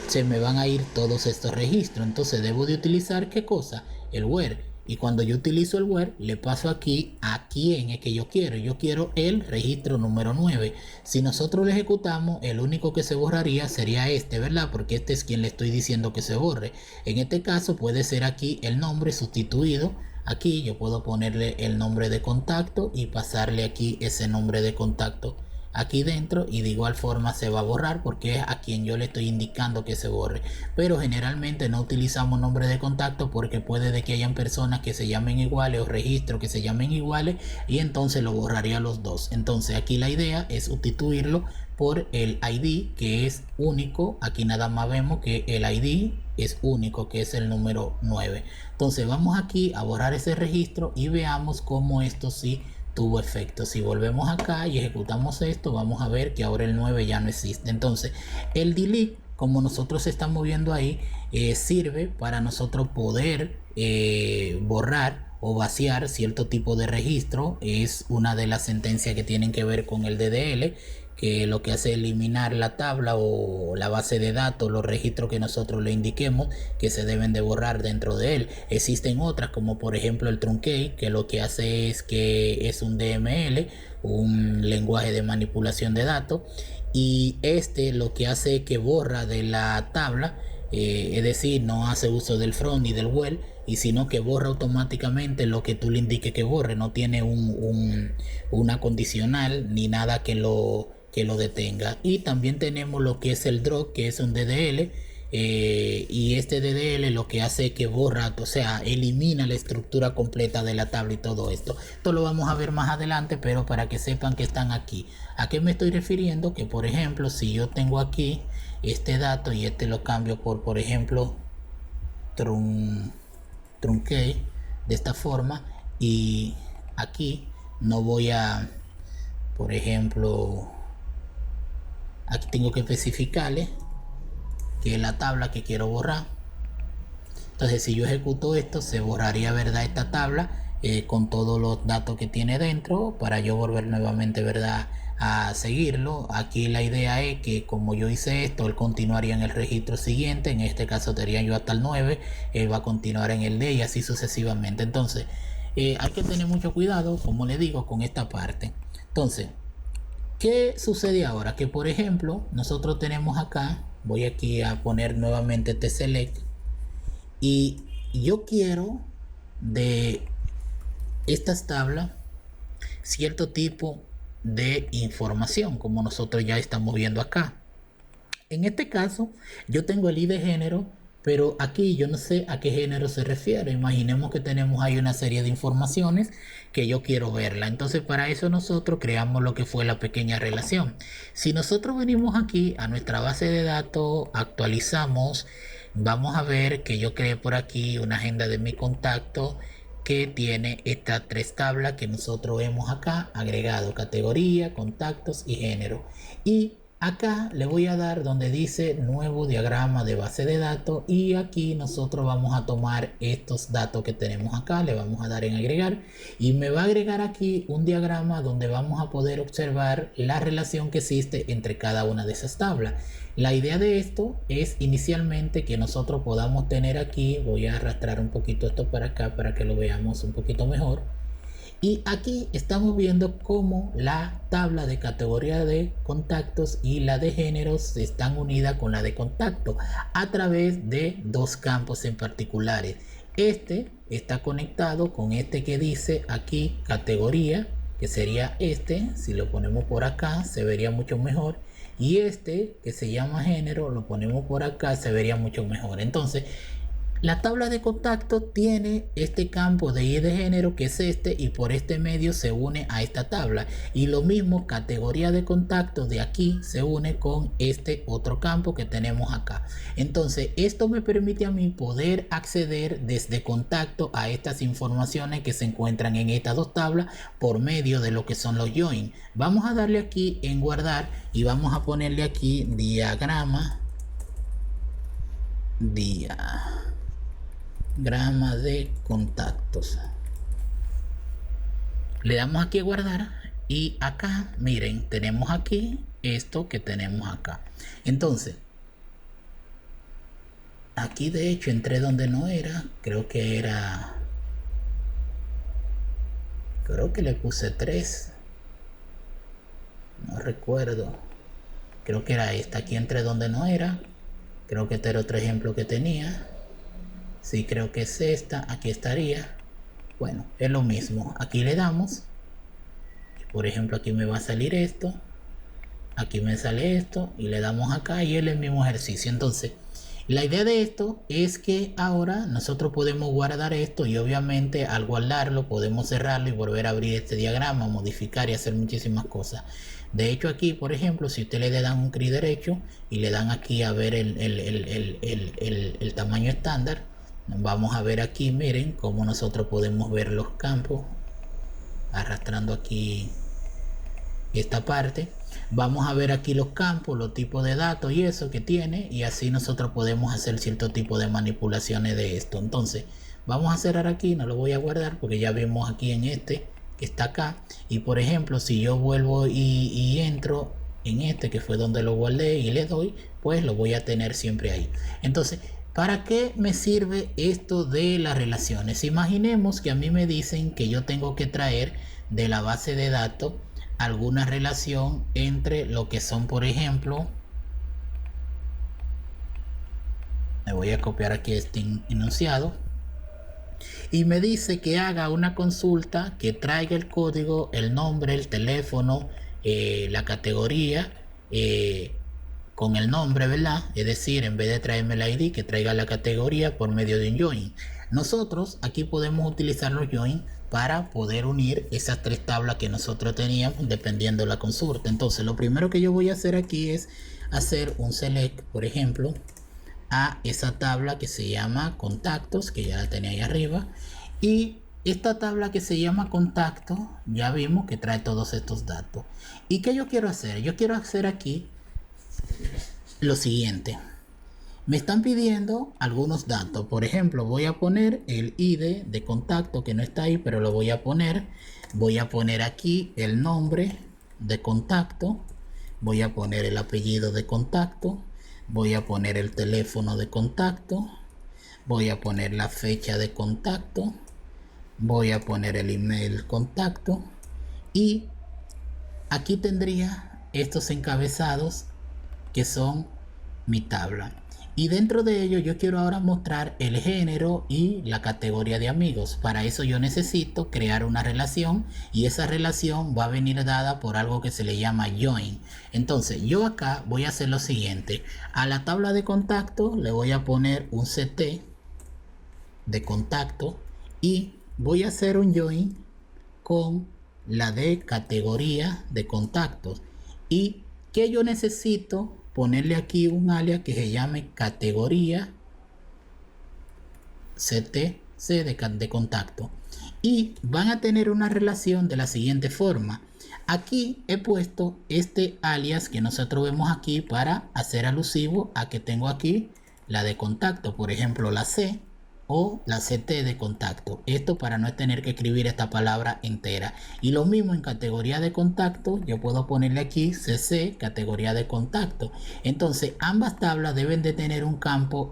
se me van a ir todos estos registros. Entonces debo de utilizar ¿qué cosa? El where. Y cuando yo utilizo el where, le paso aquí a quién es que yo quiero. Yo quiero el registro número 9. Si nosotros lo ejecutamos, el único que se borraría sería este, ¿verdad? Porque este es quien le estoy diciendo que se borre. En este caso puede ser aquí el nombre sustituido. Aquí yo puedo ponerle el nombre de contacto y pasarle aquí ese nombre de contacto aquí dentro, y de igual forma se va a borrar porque es a quien yo le estoy indicando que se borre. Pero generalmente no utilizamos nombre de contacto porque puede de que hayan personas que se llamen iguales o registros que se llamen iguales, y entonces lo borraría los dos. Entonces aquí la idea es sustituirlo por el ID, que es único. Aquí nada más vemos que el ID es único, que es el número 9. Entonces vamos aquí a borrar ese registro y veamos cómo esto sí tuvo efecto. Si volvemos acá y ejecutamos esto, vamos a ver que ahora el 9 ya no existe. Entonces el delete, como nosotros estamos viendo ahí, sirve para nosotros poder borrar o vaciar cierto tipo de registro. Es una de las sentencias que tienen que ver con el DDL, que lo que hace es eliminar la tabla o la base de datos, los registros que nosotros le indiquemos que se deben de borrar dentro de él. Existen otras, como por ejemplo el truncate, que lo que hace es que es un DML, un lenguaje de manipulación de datos, y este lo que hace es que borra de la tabla, es decir, no hace uso del front ni del well, y sino que borra automáticamente lo que tú le indiques que borre. No tiene una condicional ni nada que lo detenga. Y también tenemos lo que es el drop, que es un DDL, y este DDL lo que hace es que borra, o sea, elimina la estructura completa de la tabla y todo esto. Esto lo vamos a ver más adelante, pero para que sepan que están aquí. ¿A qué me estoy refiriendo? Que por ejemplo, si yo tengo aquí este dato y este lo cambio por ejemplo truncate de esta forma, y aquí no voy a, por ejemplo, aquí tengo que especificarle que es la tabla que quiero borrar. Entonces si yo ejecuto esto, se borraría, ¿verdad?, esta tabla con todos los datos que tiene dentro, para yo volver nuevamente, ¿verdad?, a seguirlo. Aquí la idea es que como yo hice esto, él continuaría en el registro siguiente. En este caso tendría yo hasta el 9, él va a continuar en el D y así sucesivamente. Entonces hay que tener mucho cuidado, como le digo, con esta parte. Entonces, ¿qué sucede ahora? Que por ejemplo nosotros tenemos acá, voy aquí a poner nuevamente este select, y yo quiero de estas tablas cierto tipo de información, como nosotros ya estamos viendo acá. En este caso yo tengo el ID de género, pero aquí yo no sé a qué género se refiere. Imaginemos que tenemos ahí una serie de informaciones que yo quiero verla. Entonces para eso nosotros creamos lo que fue la pequeña relación. Si nosotros venimos aquí a nuestra base de datos, actualizamos, vamos a ver que yo creé por aquí una agenda de mi contacto que tiene estas tres tablas que nosotros vemos acá agregado: categoría, contactos y género. Y acá le voy a dar donde dice nuevo diagrama de base de datos, y aquí nosotros vamos a tomar estos datos que tenemos acá, le vamos a dar en agregar y me va a agregar aquí un diagrama donde vamos a poder observar la relación que existe entre cada una de esas tablas. La idea de esto es inicialmente que nosotros podamos tener aquí, voy a arrastrar un poquito esto para acá para que lo veamos un poquito mejor, Y aquí estamos viendo cómo la tabla de categoría de contactos y la de géneros están unidas con la de contacto a través de dos campos en particulares. Este está conectado con este que dice aquí categoría, que sería este. Si lo ponemos por acá se vería mucho mejor. Y este que se llama género lo ponemos por acá, se vería mucho mejor. Entonces la tabla de contacto tiene este campo de ID de género, que es este, y por este medio se une a esta tabla. Y lo mismo, categoría de contacto de aquí se une con este otro campo que tenemos acá. Entonces esto me permite a mí poder acceder desde contacto a estas informaciones que se encuentran en estas dos tablas por medio de lo que son los join. Vamos a darle aquí en guardar y vamos a ponerle aquí diagrama de contactos. Le damos aquí a guardar y acá miren, tenemos aquí esto que tenemos acá. Entonces aquí de hecho entré donde no era, creo que le puse 3, no recuerdo, creo que era esta. Aquí entré donde no era, creo que este era otro ejemplo que tenía. Sí, creo que es esta. Aquí estaría. Bueno, es lo mismo. Aquí le damos. Por ejemplo, aquí me va a salir esto. Aquí me sale esto. Y le damos acá y es el mismo ejercicio. Entonces, la idea de esto es que ahora nosotros podemos guardar esto. Y obviamente al guardarlo podemos cerrarlo y volver a abrir este diagrama, modificar y hacer muchísimas cosas. De hecho aquí, por ejemplo, si usted le dan un clic derecho y le dan aquí a ver el tamaño estándar, vamos a ver aquí, miren cómo nosotros podemos ver los campos arrastrando aquí esta parte. Vamos a ver aquí los campos, los tipos de datos y eso que tiene, y así nosotros podemos hacer cierto tipo de manipulaciones de esto. Entonces vamos a cerrar aquí, no lo voy a guardar porque ya vimos aquí en este que está acá. Y por ejemplo, si yo vuelvo y entro en este que fue donde lo guardé y le doy, pues lo voy a tener siempre ahí. Entonces, ¿para qué me sirve esto de las relaciones? Imaginemos que a mí me dicen que yo tengo que traer de la base de datos alguna relación entre lo que son, por ejemplo, me voy a copiar aquí este enunciado, y me dice que haga una consulta, que traiga el código, el nombre, el teléfono, la categoría, con el nombre, ¿verdad? Es decir, en vez de traerme el ID, que traiga la categoría por medio de un join. Nosotros aquí podemos utilizar los join para poder unir esas tres tablas que nosotros teníamos dependiendo de la consulta. Entonces lo primero que yo voy a hacer aquí es hacer un select, por ejemplo, a esa tabla que se llama contactos, que ya la tenía ahí arriba. Y esta tabla que se llama contacto, ya vimos que trae todos estos datos. ¿Y qué yo quiero hacer? Yo quiero hacer aquí lo siguiente. Me están pidiendo algunos datos. Por ejemplo, voy a poner el ID de contacto que no está ahí, pero lo voy a poner. Voy a poner aquí el nombre de contacto. Voy a poner el apellido de contacto. Voy a poner el teléfono de contacto. Voy a poner la fecha de contacto. Voy a poner el email contacto. Y aquí tendría estos encabezados que son mi tabla. Y dentro de ello yo quiero ahora mostrar el género y la categoría de amigos. Para eso yo necesito crear una relación, y esa relación va a venir dada por algo que se le llama join. Entonces yo acá voy a hacer lo siguiente. A la tabla de contacto le voy a poner un CT de contacto y voy a hacer un join con la de categoría de contactos. Y que yo necesito ponerle aquí un alias que se llame categoría CTC de contacto, y van a tener una relación de la siguiente forma. Aquí he puesto este alias que nosotros vemos aquí para hacer alusivo a que tengo aquí la de contacto, por ejemplo la C o la CT de contacto. Esto para no tener que escribir esta palabra entera. Y lo mismo en categoría de contacto, yo puedo ponerle aquí CC, categoría de contacto. Entonces ambas tablas deben de tener un campo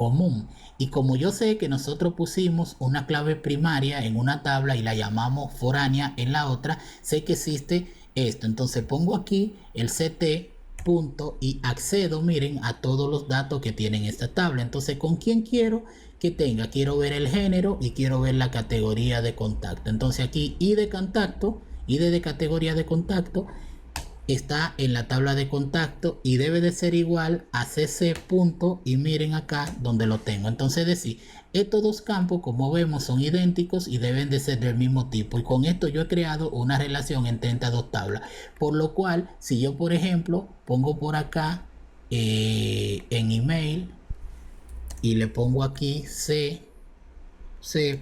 común. Y como yo sé que nosotros pusimos una clave primaria en una tabla y la llamamos foránea en la otra, sé que existe esto. Entonces pongo aquí el ct punto y accedo, miren, a todos los datos que tienen esta tabla. Entonces, ¿con quién quiero que tenga? Quiero ver el género y quiero ver la categoría de contacto. Entonces aquí ID de contacto, ID de categoría de contacto, está en la tabla de contacto y debe de ser igual a cc punto, y miren acá donde lo tengo. Entonces decir, estos dos campos como vemos son idénticos y deben de ser del mismo tipo, y con esto yo he creado una relación entre estas dos tablas, por lo cual si yo por ejemplo pongo por acá en email y le pongo aquí c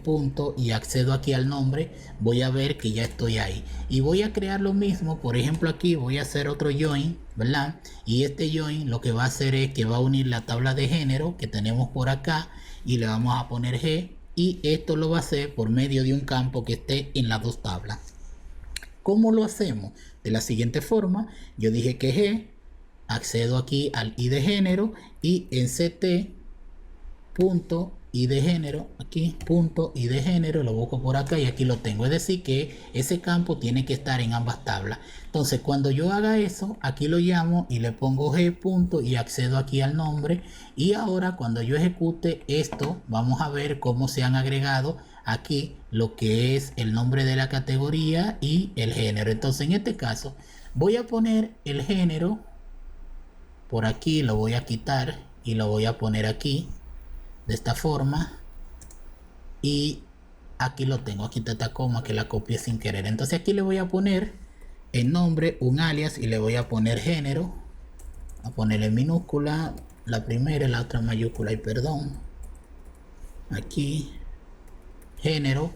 punto y accedo aquí al nombre, voy a ver que ya estoy ahí y voy a crear lo mismo. Por ejemplo, aquí voy a hacer otro join, ¿verdad? Y este join lo que va a hacer es que va a unir la tabla de género que tenemos por acá y le vamos a poner G, y esto lo va a hacer por medio de un campo que esté en las dos tablas. ¿Cómo lo hacemos? De la siguiente forma, yo dije que G, accedo aquí al ID de género y en ct punto y de género, aquí punto y de género, lo busco por acá y aquí lo tengo. Es decir que ese campo tiene que estar en ambas tablas. Entonces cuando yo haga eso, aquí lo llamo y le pongo G punto y accedo aquí al nombre. Y ahora cuando yo ejecute esto, vamos a ver cómo se han agregado aquí lo que es el nombre de la categoría y el género. Entonces en este caso voy a poner el género por aquí, lo voy a quitar y lo voy a poner aquí de esta forma, y aquí lo tengo, aquí está esta coma que la copié sin querer. Entonces aquí le voy a poner el nombre, un alias, y le voy a poner género, a ponerle en minúscula la primera y la otra mayúscula, y perdón, aquí género,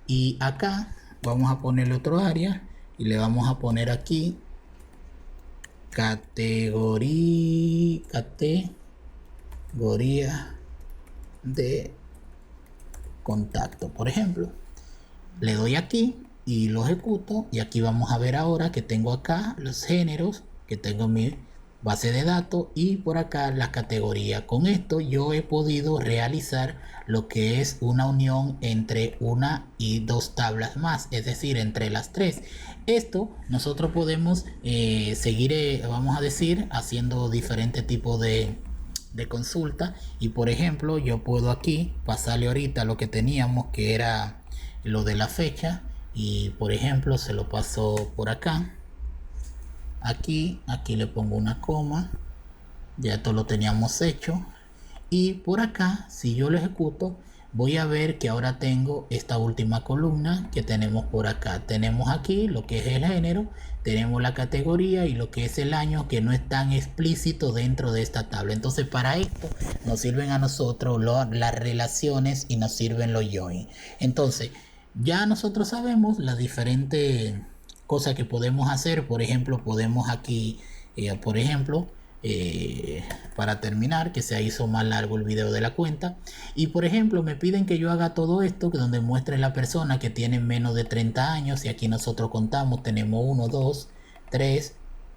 y acá vamos a ponerle otro área y le vamos a poner aquí categoría de contacto. Por ejemplo, le doy aquí y lo ejecuto, y aquí vamos a ver ahora que tengo acá los géneros que tengo en mi base de datos y por acá la categoría. Con esto yo he podido realizar lo que es una unión entre una y dos tablas más, es decir, entre las tres. Esto nosotros podemos seguir, vamos a decir, haciendo diferentes tipos de consulta. Y por ejemplo yo puedo aquí pasarle ahorita lo que teníamos, que era lo de la fecha, y por ejemplo se lo paso por acá, aquí le pongo una coma, ya esto lo teníamos hecho, y por acá si yo lo ejecuto voy a ver que ahora tengo esta última columna que tenemos por acá. Tenemos aquí lo que es el género, tenemos la categoría y lo que es el año, que no es tan explícito dentro de esta tabla. Entonces para esto nos sirven a nosotros las relaciones y nos sirven los join. Entonces ya nosotros sabemos las diferentes cosas que podemos hacer. Por ejemplo, podemos aquí, por ejemplo, para terminar, que se hizo más largo el video de la cuenta, y por ejemplo me piden que yo haga todo esto, que donde muestre la persona que tiene menos de 30 años, y aquí nosotros contamos, tenemos 1, 2, 3,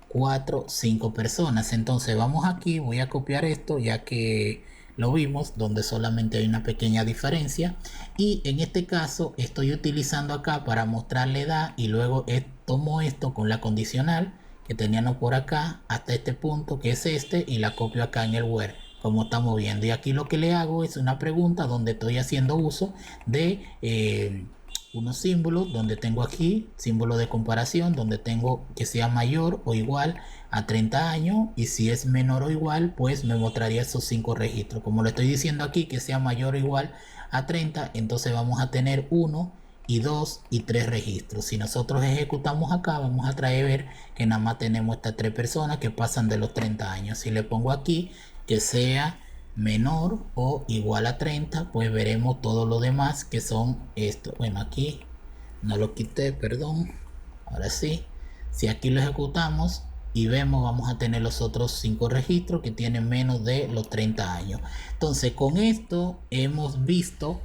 4, 5 personas. Entonces vamos aquí, voy a copiar esto ya que lo vimos, donde solamente hay una pequeña diferencia, y en este caso estoy utilizando acá para mostrarle edad, y luego tomo esto con la condicional que teníamos por acá hasta este punto, que es este, y la copio acá en el where, como estamos viendo. Y aquí lo que le hago es una pregunta donde estoy haciendo uso de unos símbolos, donde tengo aquí símbolo de comparación, donde tengo que sea mayor o igual a 30 años, y si es menor o igual, pues me mostraría esos 5 registros. Como le estoy diciendo aquí que sea mayor o igual a 30, entonces vamos a tener 1 y 2 y 3 registros. Si nosotros ejecutamos acá, vamos a ver que nada más tenemos estas 3 personas que pasan de los 30 años. Si le pongo aquí que sea menor o igual a 30, pues veremos todo lo demás que son esto. Bueno, aquí no lo quité, perdón. Ahora sí, si aquí lo ejecutamos y vemos, vamos a tener los otros 5 registros que tienen menos de los 30 años. Entonces con esto hemos visto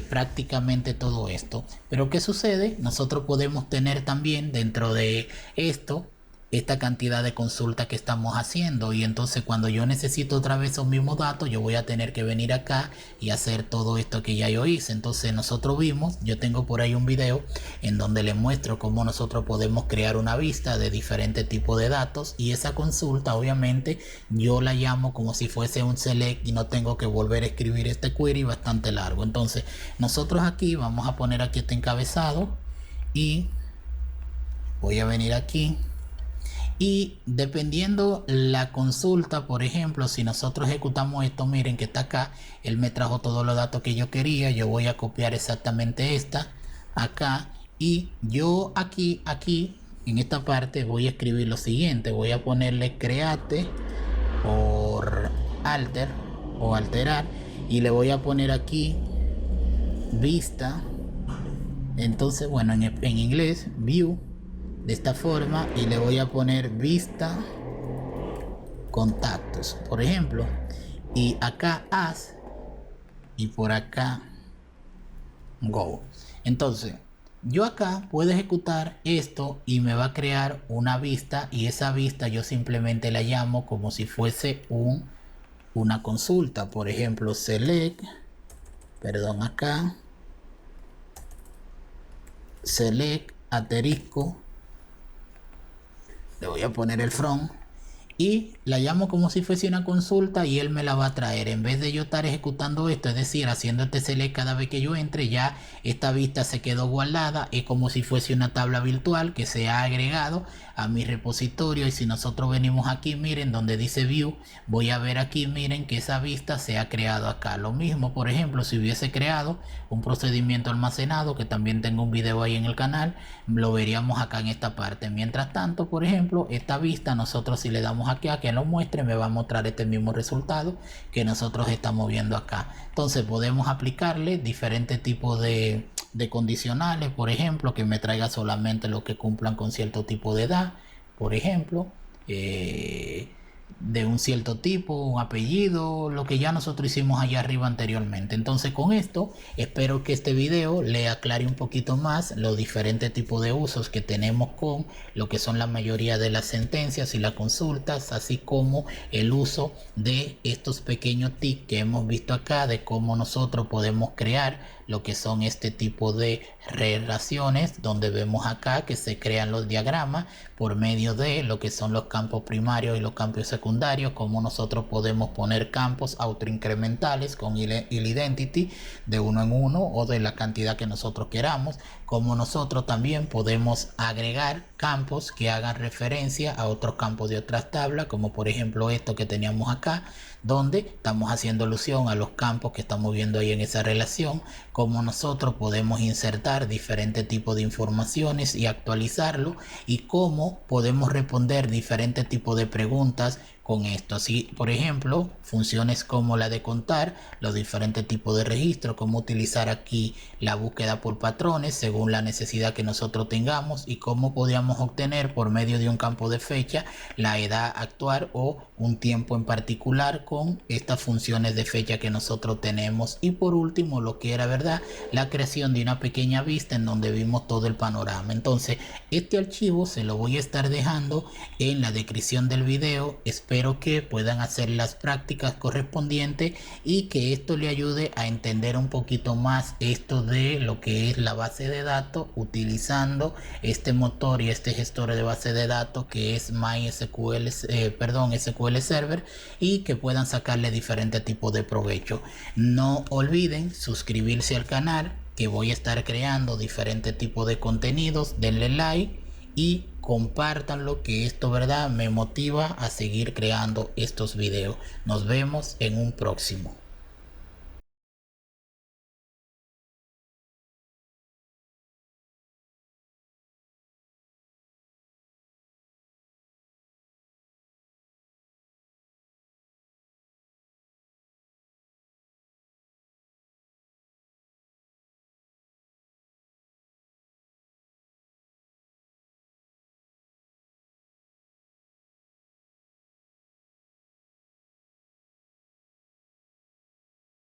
prácticamente todo esto. Pero ¿qué sucede? Nosotros podemos tener también dentro de esto esta cantidad de consultas que estamos haciendo, y entonces cuando yo necesito otra vez esos mismos datos, yo voy a tener que venir acá y hacer todo esto que ya yo hice. Entonces nosotros vimos, yo tengo por ahí un video en donde les muestro cómo nosotros podemos crear una vista de diferentes tipos de datos, y esa consulta obviamente yo la llamo como si fuese un select y no tengo que volver a escribir este query bastante largo. Entonces nosotros aquí vamos a poner aquí este encabezado y voy a venir aquí. Y dependiendo la consulta, por ejemplo, si nosotros ejecutamos esto, miren que está acá, él me trajo todos los datos que yo quería. Yo voy a copiar exactamente esta acá, y yo aquí en esta parte voy a escribir lo siguiente. Voy a ponerle create por alter o alterar, y le voy a poner aquí vista. Entonces, bueno, en inglés view, de esta forma, y le voy a poner vista contactos, por ejemplo, y acá as, y por acá go. Entonces yo acá puedo ejecutar esto y me va a crear una vista, y esa vista yo simplemente la llamo como si fuese una consulta. Por ejemplo, select, perdón, acá select asterisco, le voy a poner el from, y la llamo como si fuese una consulta, y él me la va a traer. En vez de yo estar ejecutando esto, es decir, haciendo este select cada vez que yo entre, ya esta vista se quedó guardada. Es como si fuese una tabla virtual que se ha agregado a mi repositorio. Y si nosotros venimos aquí, miren donde dice view, voy a ver aquí, miren que esa vista se ha creado acá. Lo mismo, por ejemplo, si hubiese creado un procedimiento almacenado, que también tengo un video ahí en el canal, lo veríamos acá en esta parte. Mientras tanto, por ejemplo, esta vista, nosotros si le damos aquí a que lo muestre, me va a mostrar este mismo resultado que nosotros estamos viendo acá. Entonces podemos aplicarle diferentes tipos de condicionales, por ejemplo, que me traiga solamente lo que cumplan con cierto tipo de edad, por ejemplo, de un cierto tipo, un apellido, lo que ya nosotros hicimos allá arriba anteriormente. Entonces con esto espero que este video le aclare un poquito más los diferentes tipos de usos que tenemos con lo que son la mayoría de las sentencias y las consultas, así como el uso de estos pequeños tips que hemos visto acá, de cómo nosotros podemos crear lo que son este tipo de relaciones, donde vemos acá que se crean los diagramas por medio de lo que son los campos primarios y los campos secundarios, como nosotros podemos poner campos autoincrementales con el identity de 1 en 1 o de la cantidad que nosotros queramos, como nosotros también podemos agregar campos que hagan referencia a otros campos de otras tablas, como por ejemplo esto que teníamos acá, donde estamos haciendo alusión a los campos que estamos viendo ahí en esa relación, como nosotros podemos insertar diferentes tipos de informaciones y actualizarlo, y cómo podemos responder diferentes tipos de preguntas con esto. Así, por ejemplo, funciones como la de contar los diferentes tipos de registros, cómo utilizar aquí la búsqueda por patrones según la necesidad que nosotros tengamos, y cómo podríamos obtener por medio de un campo de fecha la edad actual o un tiempo en particular con estas funciones de fecha que nosotros tenemos. Y por último, lo que era verdad, la creación de una pequeña vista en donde vimos todo el panorama. Entonces este archivo se lo voy a estar dejando en la descripción del video. Espero que puedan hacer las prácticas correspondientes y que esto le ayude a entender un poquito más esto de lo que es la base de datos, utilizando este motor y este gestor de base de datos que es MySQL, SQL Server, y que puedan sacarle diferentes tipos de provecho. No olviden suscribirse al canal, que voy a estar creando diferentes tipos de contenidos. Denle like y compártanlo, que esto verdad me motiva a seguir creando estos videos. Nos vemos en un próximo.